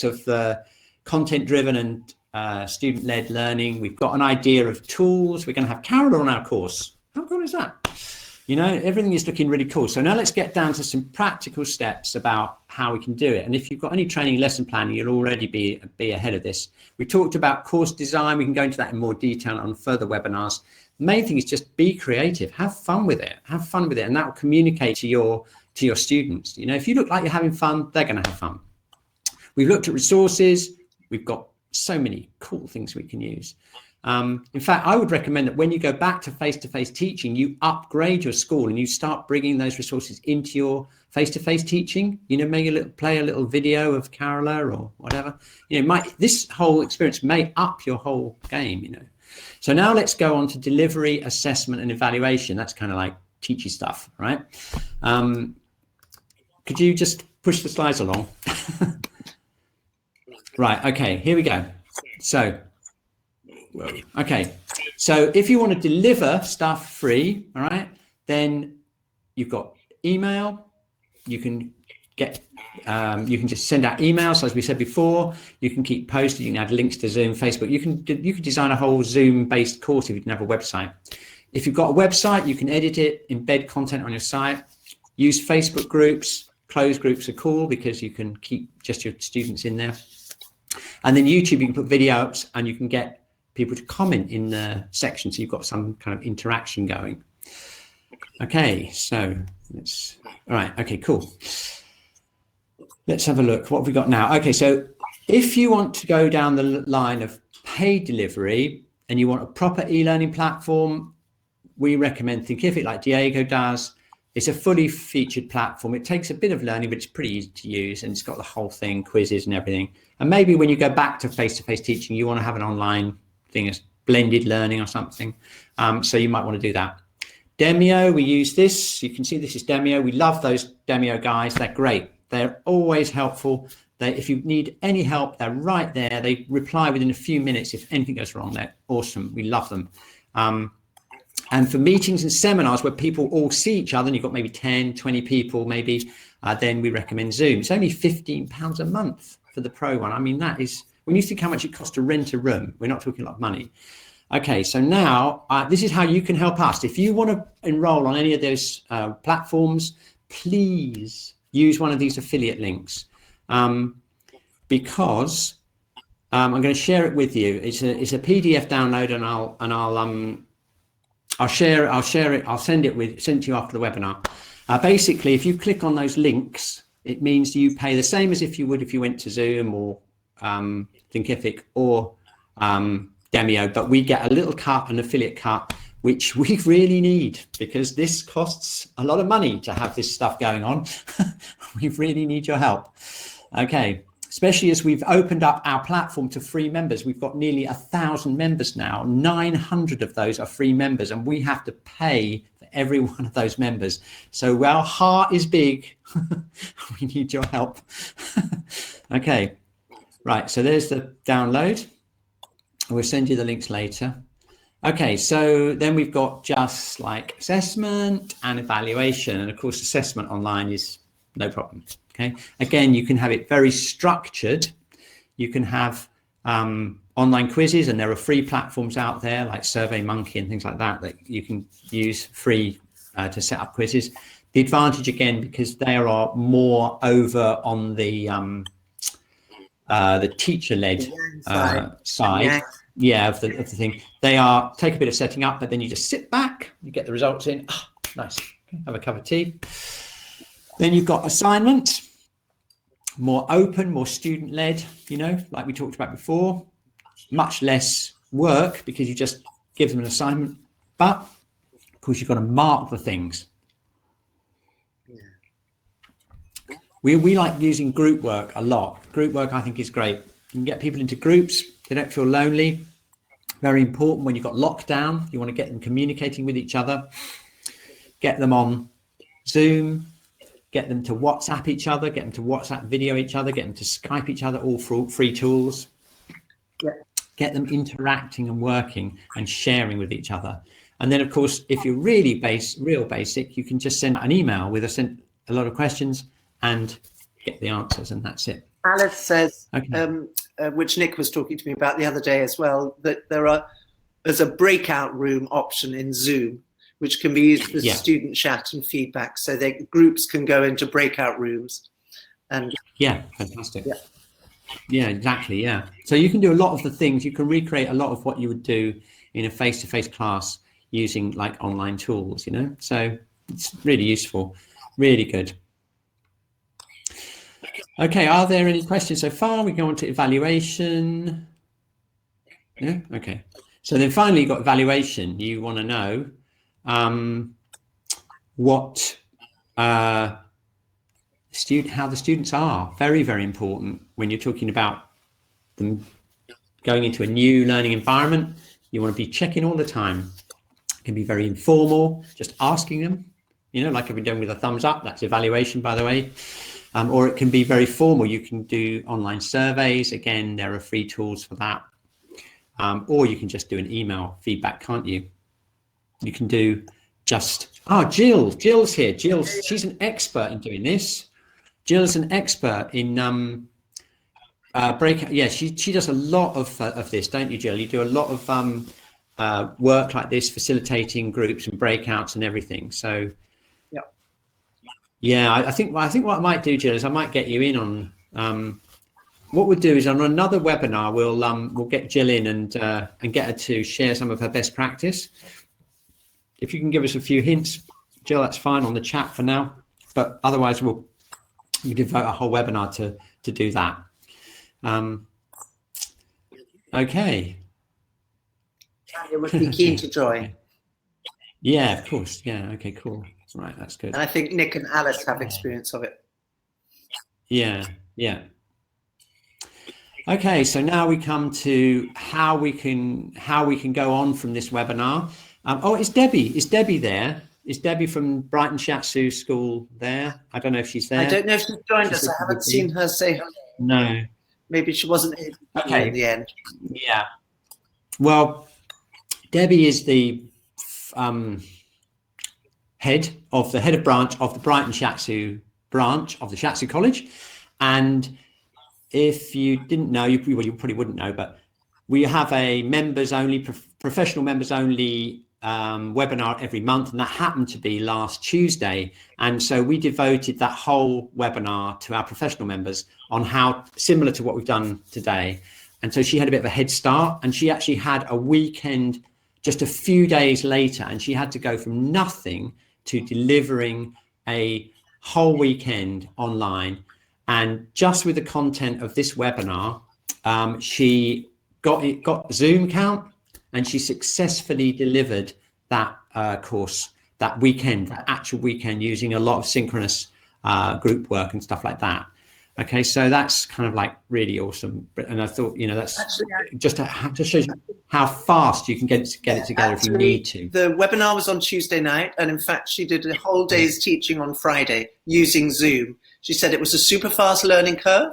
of the content-driven and student-led learning. We've got an idea of tools. We're going to have Carol on our course. How cool is that? Everything is looking really cool. So now let's get down to some practical steps about how we can do it. And if you've got any training lesson planning, you'll already be ahead of this. We talked about course design. We can go into that in more detail on further webinars. The main thing is just be creative, have fun with it, and that will communicate to your students. If you look like you're having fun, they're going to have fun. We've looked at resources. We've got so many cool things we can use. In fact, I would recommend that when you go back to face-to-face teaching, you upgrade your school and you start bringing those resources into your face-to-face teaching. Maybe play a little video of Carola or whatever. This whole experience may up your whole game. So now let's go on to delivery, assessment, and evaluation. That's kind of like teachy stuff, right? Could you just push the slides along? Right. Okay. Here we go. So. Okay, so if you want to deliver stuff free, all right, then you've got email. You can just send out emails, as we said before. You can keep posting. You can add links to Zoom, Facebook. You can design a whole Zoom-based course if you didn't have a website. If you've got a website, you can edit it, embed content on your site. Use Facebook groups. Closed groups are cool because you can keep just your students in there. And then YouTube, you can put video ups and you can get people to comment in the section, so you've got some kind of interaction going. Okay, so all right, okay, cool. Let's have a look. What have we got now? Okay, so if you want to go down the line of paid delivery and you want a proper e-learning platform, we recommend Thinkific, like Diego does. It's a fully featured platform. It takes a bit of learning, but it's pretty easy to use, and it's got the whole thing, quizzes and everything. And maybe when you go back to face-to-face teaching, you want to have an online thing as blended learning or something. So you might want to do that. Demio, we use this. You can see this is Demio. We love those Demio guys. They're great. They're always helpful. If you need any help, they're right there. They reply within a few minutes if anything goes wrong. They're awesome. We love them. And for meetings and seminars where people all see each other, and you've got maybe 10, 20 people maybe, then we recommend Zoom. It's only £15 a month for the pro one. I mean, that is, when you think how much it costs to rent a room, we're not talking a lot of money. Okay, so now this is how you can help us. If you want to enroll on any of those platforms, please use one of these affiliate links, because I'm going to share it with you. It's a PDF download, and I'll share it. I'll send it to you after the webinar. Basically, if you click on those links, it means you pay the same as if you would if you went to Zoom or Thinkific or Demio, but we get a little cut, an affiliate cut, which we really need because this costs a lot of money to have this stuff going on. We really need your help. Okay, especially as we've opened up our platform to free members. We've got nearly 1,000 members now. 900 of those are free members, and we have to pay for every one of those members. So our heart is big. We need your help. Okay, right, so there's the download. We'll send you the links later. Okay, so then we've got just like assessment and evaluation. And of course, assessment online is no problem. Okay, again, you can have it very structured. You can have online quizzes, and there are free platforms out there like SurveyMonkey and things like that that you can use free to set up quizzes. The advantage, again, because they are more over on the teacher-led side. Yeah, of the thing. They are take a bit of setting up, but then you just sit back, you get the results in. Oh, nice. Have a cup of tea. Then you've got assignments, more open, more student-led, you know, like we talked about before. Much less work because you just give them an assignment, but of course you've got to mark the things. Yeah. We like using group work a lot. Group work, I think, is great. You can get people into groups. They don't feel lonely. Very important when you've got lockdown. You want to get them communicating with each other. Get them on Zoom. Get them to WhatsApp each other. Get them to WhatsApp video each other. Get them to Skype each other. All free tools. Yeah. Get them interacting and working and sharing with each other. And then, of course, if you're really real basic, you can just send an email with a lot of questions and get the answers, and that's it. Alice says, okay. Which Nick was talking to me about the other day as well, that there's a breakout room option in Zoom, which can be used for student chat and feedback. So groups can go into breakout rooms. And yeah, fantastic. Yeah, exactly. Yeah. So you can do a lot of the things. You can recreate a lot of what you would do in a face-to-face class using like online tools, you know, so it's really useful, really good. Okay, are there any questions so far? We go on to evaluation. Yeah, okay. So then finally you've got evaluation. You want to know what how the students are. Very, very important when you're talking about them going into a new learning environment. You want to be checking all the time. It can be very informal, just asking them, you know, like I've been doing with a thumbs up. That's evaluation, by the way. Or it can be very formal. You can do online surveys. Again, there are free tools for that. Or you can just do an email feedback, can't you? You can do just, Jill's here. She's an expert in doing this. Jill's an expert in breakout. Yeah, she does a lot of this, don't you, Jill? You do a lot of work like this, facilitating groups and breakouts and everything. So yeah, I think what I might do, Jill, is I might get you in on what we'll do is on another webinar we'll get Jill in and get her to share some of her best practice. If you can give us a few hints, Jill, that's fine on the chat for now. But otherwise, we'll devote a whole webinar to do that. Okay. Tanya would be keen to join. Yeah, of course. Yeah. Okay. Cool. Right, that's good. And I think Nick and Alice have experience of it. Yeah. Okay, so now we come to how we can go on from this webinar. It's Debbie. Is Debbie there? Is Debbie from Brighton Shiatsu School there? I don't know if she's there. I don't know if she's joined us. I haven't seen her say hello. No. Maybe she wasn't able in the end. Yeah. Well, Debbie is the head of branch of the Brighton Shiatsu branch of the Shiatsu College. And if you didn't know, you probably wouldn't know, but we have a professional members only webinar every month, and that happened to be last Tuesday. And so we devoted that whole webinar to our professional members on how similar to what we've done today. And so she had a bit of a head start, and she actually had a weekend just a few days later, and she had to go from nothing to delivering a whole weekend online. And just with the content of this webinar, she got Zoom count, and she successfully delivered that course that actual weekend, using a lot of synchronous group work and stuff like that. Okay, so that's kind of like really awesome. And I thought, that's actually, just shows you how fast you can get it together if you need to. The webinar was on Tuesday night, and in fact, she did a whole day's teaching on Friday using Zoom. She said it was a super fast learning curve.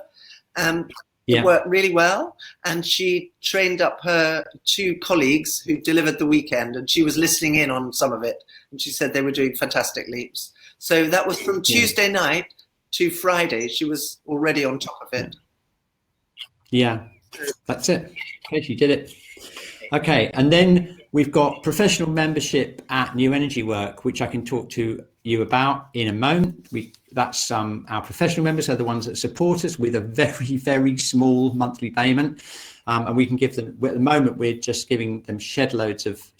It worked really well, and she trained up her 2 colleagues who delivered the weekend, and she was listening in on some of it, and she said they were doing fantastic leaps. So that was from Tuesday night to Friday. She was already on top of it. Yeah, that's it. Okay, she did it. Okay, and then we've got professional membership at New Energy Work, which I can talk to you about in a moment. That's our professional members are the ones that support us with a very, very small monthly payment, and we can give them. At the moment, we're just giving them shed loads of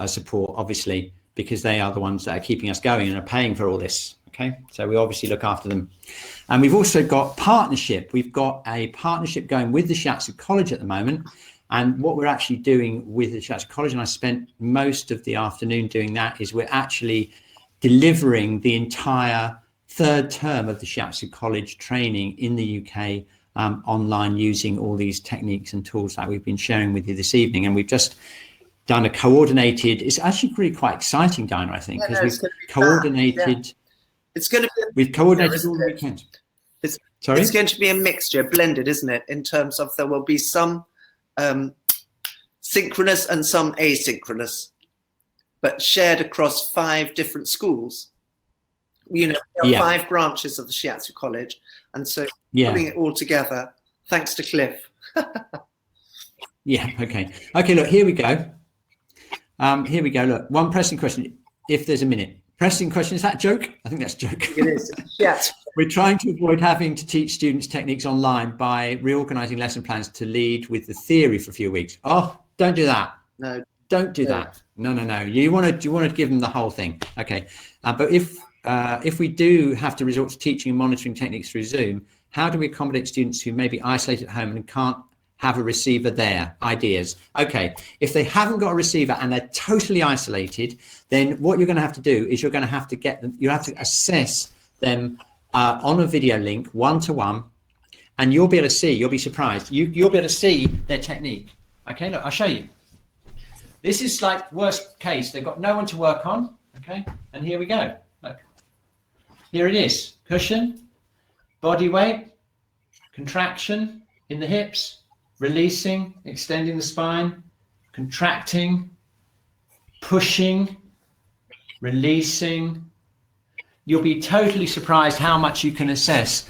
support, obviously, because they are the ones that are keeping us going and are paying for all this. Okay, so we obviously look after them. And we've also got partnership. We've got a partnership going with the Shiatsu College at the moment. And what we're actually doing with the Shiatsu College, and I spent most of the afternoon doing that, is we're actually delivering the entire 3rd term of the Shiatsu College training in the UK online, using all these techniques and tools that we've been sharing with you this evening. And we've just done a coordinated, it's actually really quite exciting, Diana, I think, because we've coordinated. It's going to be we've coordinated all the weekends. It's going to be a mixture, blended, isn't it? In terms of there will be some synchronous and some asynchronous, but shared across 5 different schools. There are 5 branches of the Shiatsu College, and so putting it all together, thanks to Cliff. Okay. Look, here we go. Look, one pressing question, if there's a minute. Pressing question, is that a joke? I think that's a joke. It is, yes. We're trying to avoid having to teach students techniques online by reorganizing lesson plans to lead with the theory for a few weeks. Oh, don't do that. No. Don't do that. No. You want to give them the whole thing. Okay. But if we do have to resort to teaching and monitoring techniques through Zoom, how do we accommodate students who may be isolated at home and can't have a receiver there? Ideas. Okay, if they haven't got a receiver and they're totally isolated, then what you're going to have to do is you're going to have to get them, you have to assess them on a video link, 1-to-1, and you'll be able to see, you'll be surprised, you'll be able to see their technique. Okay, look, I'll show you. This is like worst case, they've got no one to work on. Okay, and here we go. Look, here it is. Cushion, body weight, contraction in the hips, releasing, extending the spine, contracting, pushing, releasing. You'll be totally surprised how much you can assess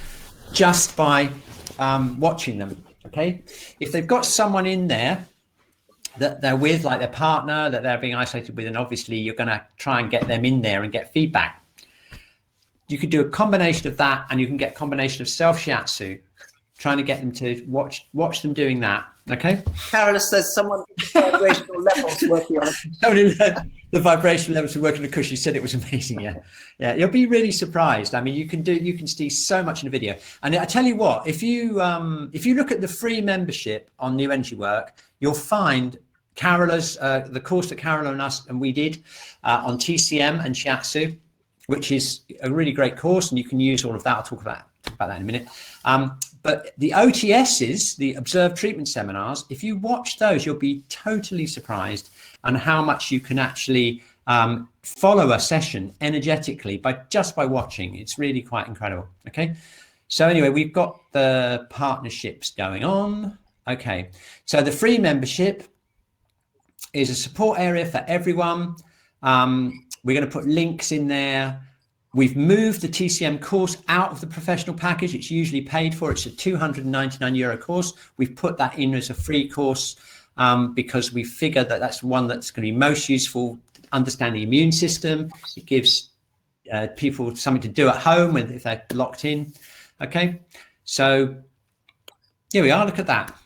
just by watching them. Okay, if they've got someone in there that they're with, like their partner that they're being isolated with, and obviously you're going to try and get them in there and get feedback. You could do a combination of that, and you can get a combination of self-shiatsu, trying to get them to watch them doing that. Okay. Carolus says someone vibrational levels working on it. The vibrational levels are working on the cushion. She said it was amazing. Yeah. You'll be really surprised. I mean, you can see so much in the video. And I tell you what, if you look at the free membership on New Energy Work, you'll find Carola's the course that Carola and we did on TCM and Shiatsu, which is a really great course, and you can use all of that. I'll talk about that in a minute. But the OTSs, the Observed Treatment Seminars, if you watch those, you'll be totally surprised on how much you can actually follow a session energetically by watching. It's really quite incredible. Okay. So anyway, we've got the partnerships going on. Okay. So the free membership is a support area for everyone. We're going to put links in there. We've moved the TCM course out of the professional package. It's usually paid for. It's a €299 course. We've put that in as a free course because we figure that that's one that's going to be most useful, understand the immune system. It gives people something to do at home if they're locked in. Okay, so here we are. Look at that.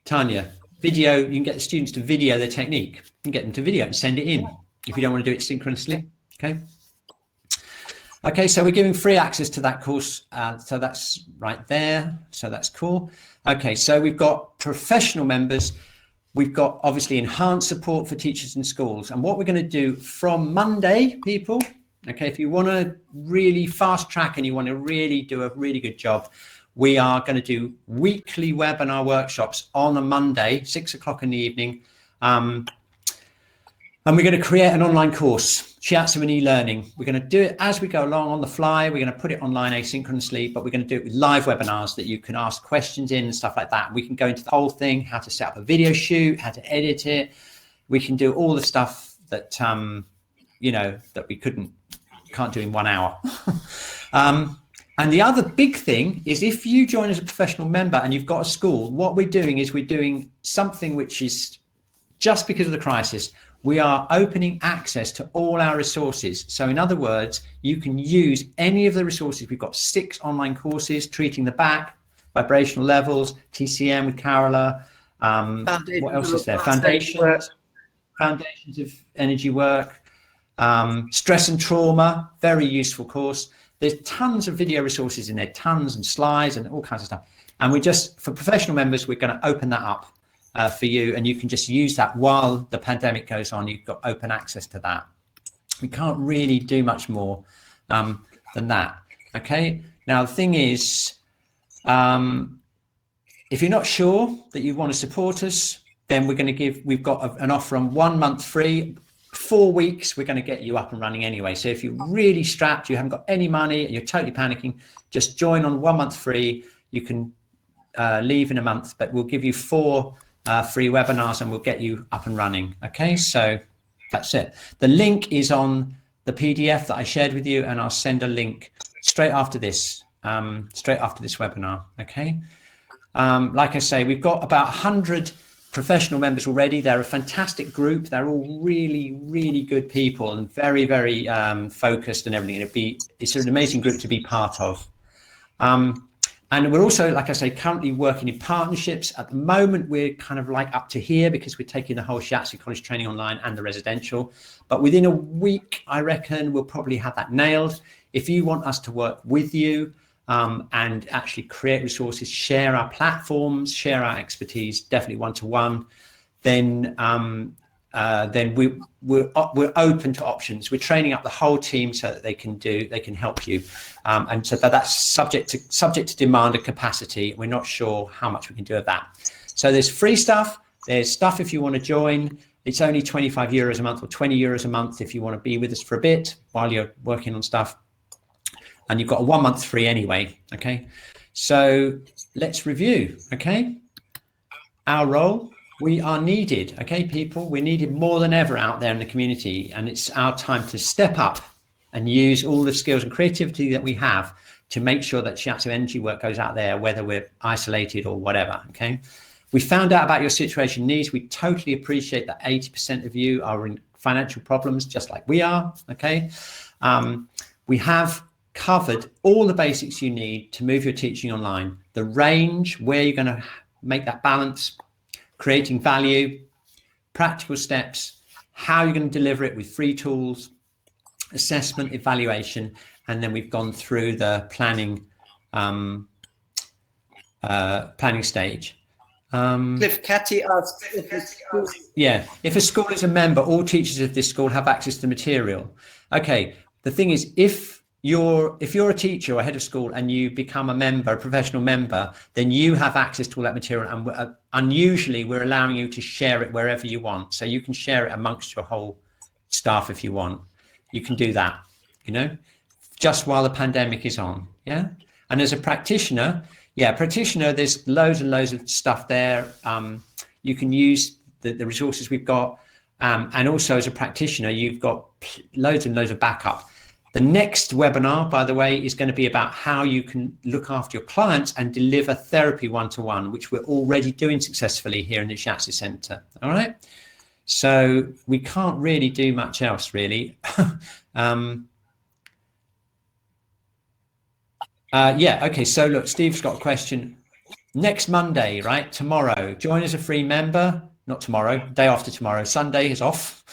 Tanya, video, you can get the students to video their technique. You can get them to video and send it in if you don't want to do it synchronously. Okay, so we're giving free access to that course. So that's right there. So that's cool. Okay, so we've got professional members. We've got obviously enhanced support for teachers and schools. And what we're going to do from Monday, people, Okay, if you want to really fast track and you want to really do a really good job, we are going to do weekly webinar workshops on a Monday, 6 o'clock in the evening. And we're going to create an online course, Shiatsu and e-learning. We're going to do it as we go along on the fly. We're going to put it online asynchronously, but we're going to do it with live webinars that you can ask questions in and stuff like that. We can go into the whole thing, how to set up a video shoot, how to edit it. We can do all the stuff that, that we can't do in 1 hour. And the other big thing is if you join as a professional member and you've got a school, what we're doing is we're doing something which is just because of the crisis. We are opening access to all our resources. So in other words, you can use any of the resources. We've got 6 online courses, treating the back, vibrational levels, TCM with Carola. What else is there? Foundations of energy work, stress and trauma, very useful course. There's tons of video resources in there, tons and slides and all kinds of stuff. And for professional members, we're going to open that up for you, and you can just use that while the pandemic goes on. You've got open access to that. We can't really do much more than that. Okay. Now the thing is, if you're not sure that you want to support us, then we've got an offer on 1 month free, 4 weeks. We're going to get you up and running anyway. So if you're really strapped, you haven't got any money, and you're totally panicking, just join on 1 month free. You can leave in a month, but we'll give you 4 free webinars and we'll get you up and running. Okay, so that's it. The link is on the PDF that I shared with you, and I'll send a link straight after this webinar. Okay, like I say, we've got about 100 professional members already. They're a fantastic group. They're all really, really good people and very, very focused and everything. It's an amazing group to be part of. And we're also, like I say, currently working in partnerships. At the moment, we're kind of like up to here because we're taking the whole Shiatsu College training online and the residential. But within a week, I reckon we'll probably have that nailed. If you want us to work with you and actually create resources, share our platforms, share our expertise, definitely one-to-one, then we're open to options. We're training up the whole team so that they can help you, and so that's subject to demand and capacity. We're not sure how much we can do of that. So there's free stuff. There's stuff if you want to join. It's only €25 a month or €20 a month if you want to be with us for a bit while you're working on stuff. And you've got a 1 month free anyway. Okay, so let's review. Okay, our role. We are needed, okay, people? We're needed more than ever out there in the community, and it's our time to step up and use all the skills and creativity that we have to make sure that Shiatsu energy work goes out there, whether we're isolated or whatever, okay? We found out about your situation needs. We totally appreciate that 80% of you are in financial problems, just like we are, okay? We have covered all the basics you need to move your teaching online, the range, where you're going to make that balance, creating value, practical steps, how you're going to deliver it with free tools, assessment, evaluation, and then we've gone through the planning stage. Cliff Catty asks if a school is a member, all teachers of this school have access to material. Okay, the thing is, if you're a teacher or head of school and you become a professional member, then you have access to all that material, and unusually we're allowing you to share it wherever you want. So you can share it amongst your whole staff if you want. You can do that, just while the pandemic is on. Yeah. And as a practitioner, there's loads and loads of stuff there. You can use the resources we've got. And also as a practitioner, you've got loads and loads of backup. The next webinar, by the way, is going to be about how you can look after your clients and deliver therapy one-to-one, which we're already doing successfully here in the Shiatsu Center. All right. So we can't really do much else, really. Okay. So look, Steve's got a question. Next Monday, right? Tomorrow, join as a free member. Not tomorrow, day after tomorrow. Sunday is off.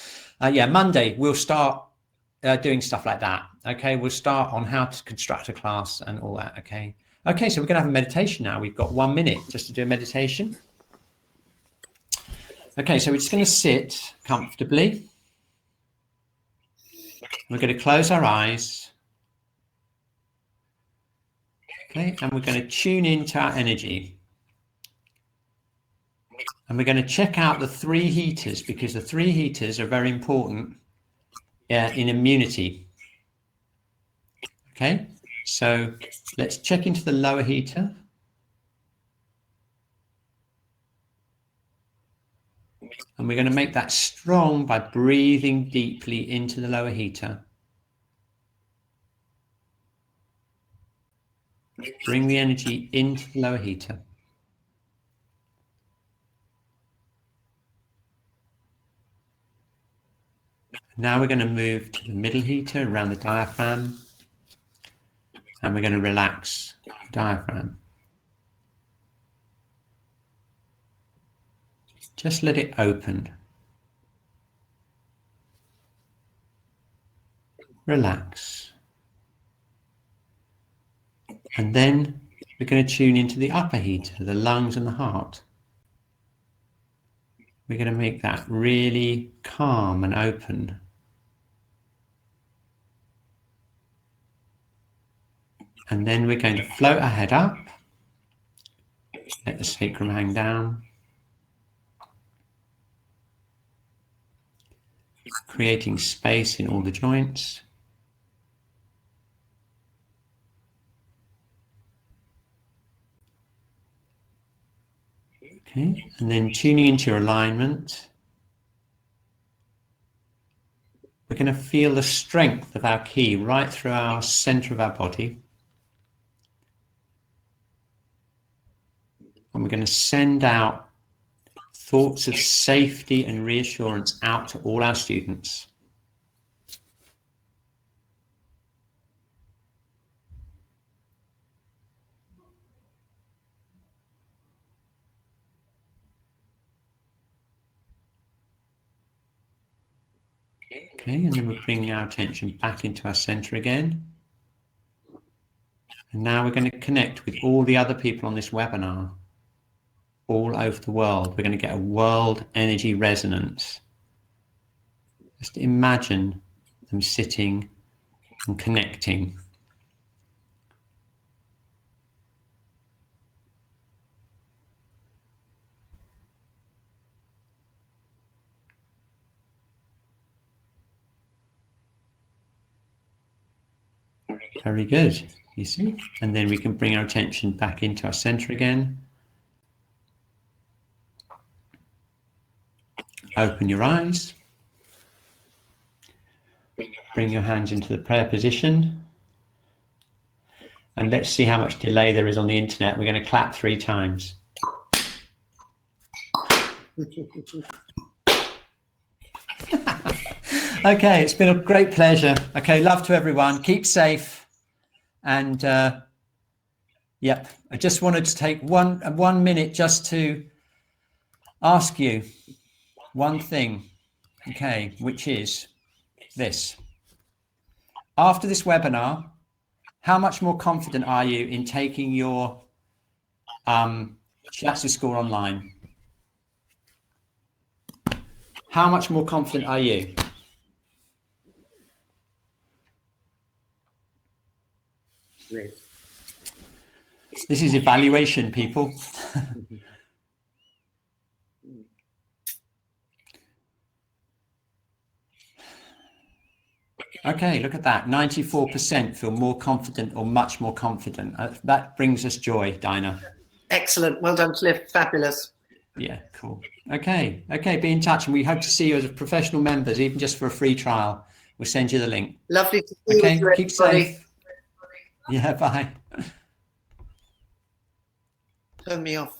Monday, we'll start doing stuff like that. Okay, we'll start on how to construct a class and all that. Okay, so we're gonna have a meditation now. We've got 1 minute just to do a meditation. Okay, so we're just gonna sit comfortably. We're going to close our eyes. Okay, and we're going to tune into our energy. And we're going to check out the 3 heaters, because the 3 heaters are very important in immunity. Okay, so let's check into the lower heater. And we're going to make that strong by breathing deeply into the lower heater. Bring the energy into the lower heater. Now we're going to move to the middle heater around the diaphragm. And we're going to relax the diaphragm. Just let it open. Relax. And then we're going to tune into the upper heater, the lungs and the heart. We're going to make that really calm and open. And then we're going to float our head up. Let the sacrum hang down. Creating space in all the joints. Okay, and then tuning into your alignment. We're going to feel the strength of our ki right through our center of our body. And we're going to send out thoughts of safety and reassurance out to all our students. Okay, and then we're bringing our attention back into our center again. And now we're going to connect with all the other people on this webinar, all over the world. We're going to get a world energy resonance. Just imagine them sitting and connecting. Very good, you see? And then we can bring our attention back into our center again. Open your eyes. Bring your hands into the prayer position. And let's see how much delay there is on the internet. We're going to clap 3 times. Okay, it's been a great pleasure. Okay, love to everyone. Keep safe. And yep, I just wanted to take one minute just to ask you one thing, okay, which is this. After this webinar, how much more confident are you in taking your Shiatsu School online? How much more confident are you? Great. This is evaluation, people. Okay, look at that. 94% feel more confident or much more confident. That brings us joy, Dinah. Excellent. Well done, Cliff. Fabulous. Yeah, cool. Okay, be in touch, and we hope to see you as professional members, even just for a free trial. We'll send you the link. Lovely to see okay, you. Keep safe. Yeah, bye. Turn me off.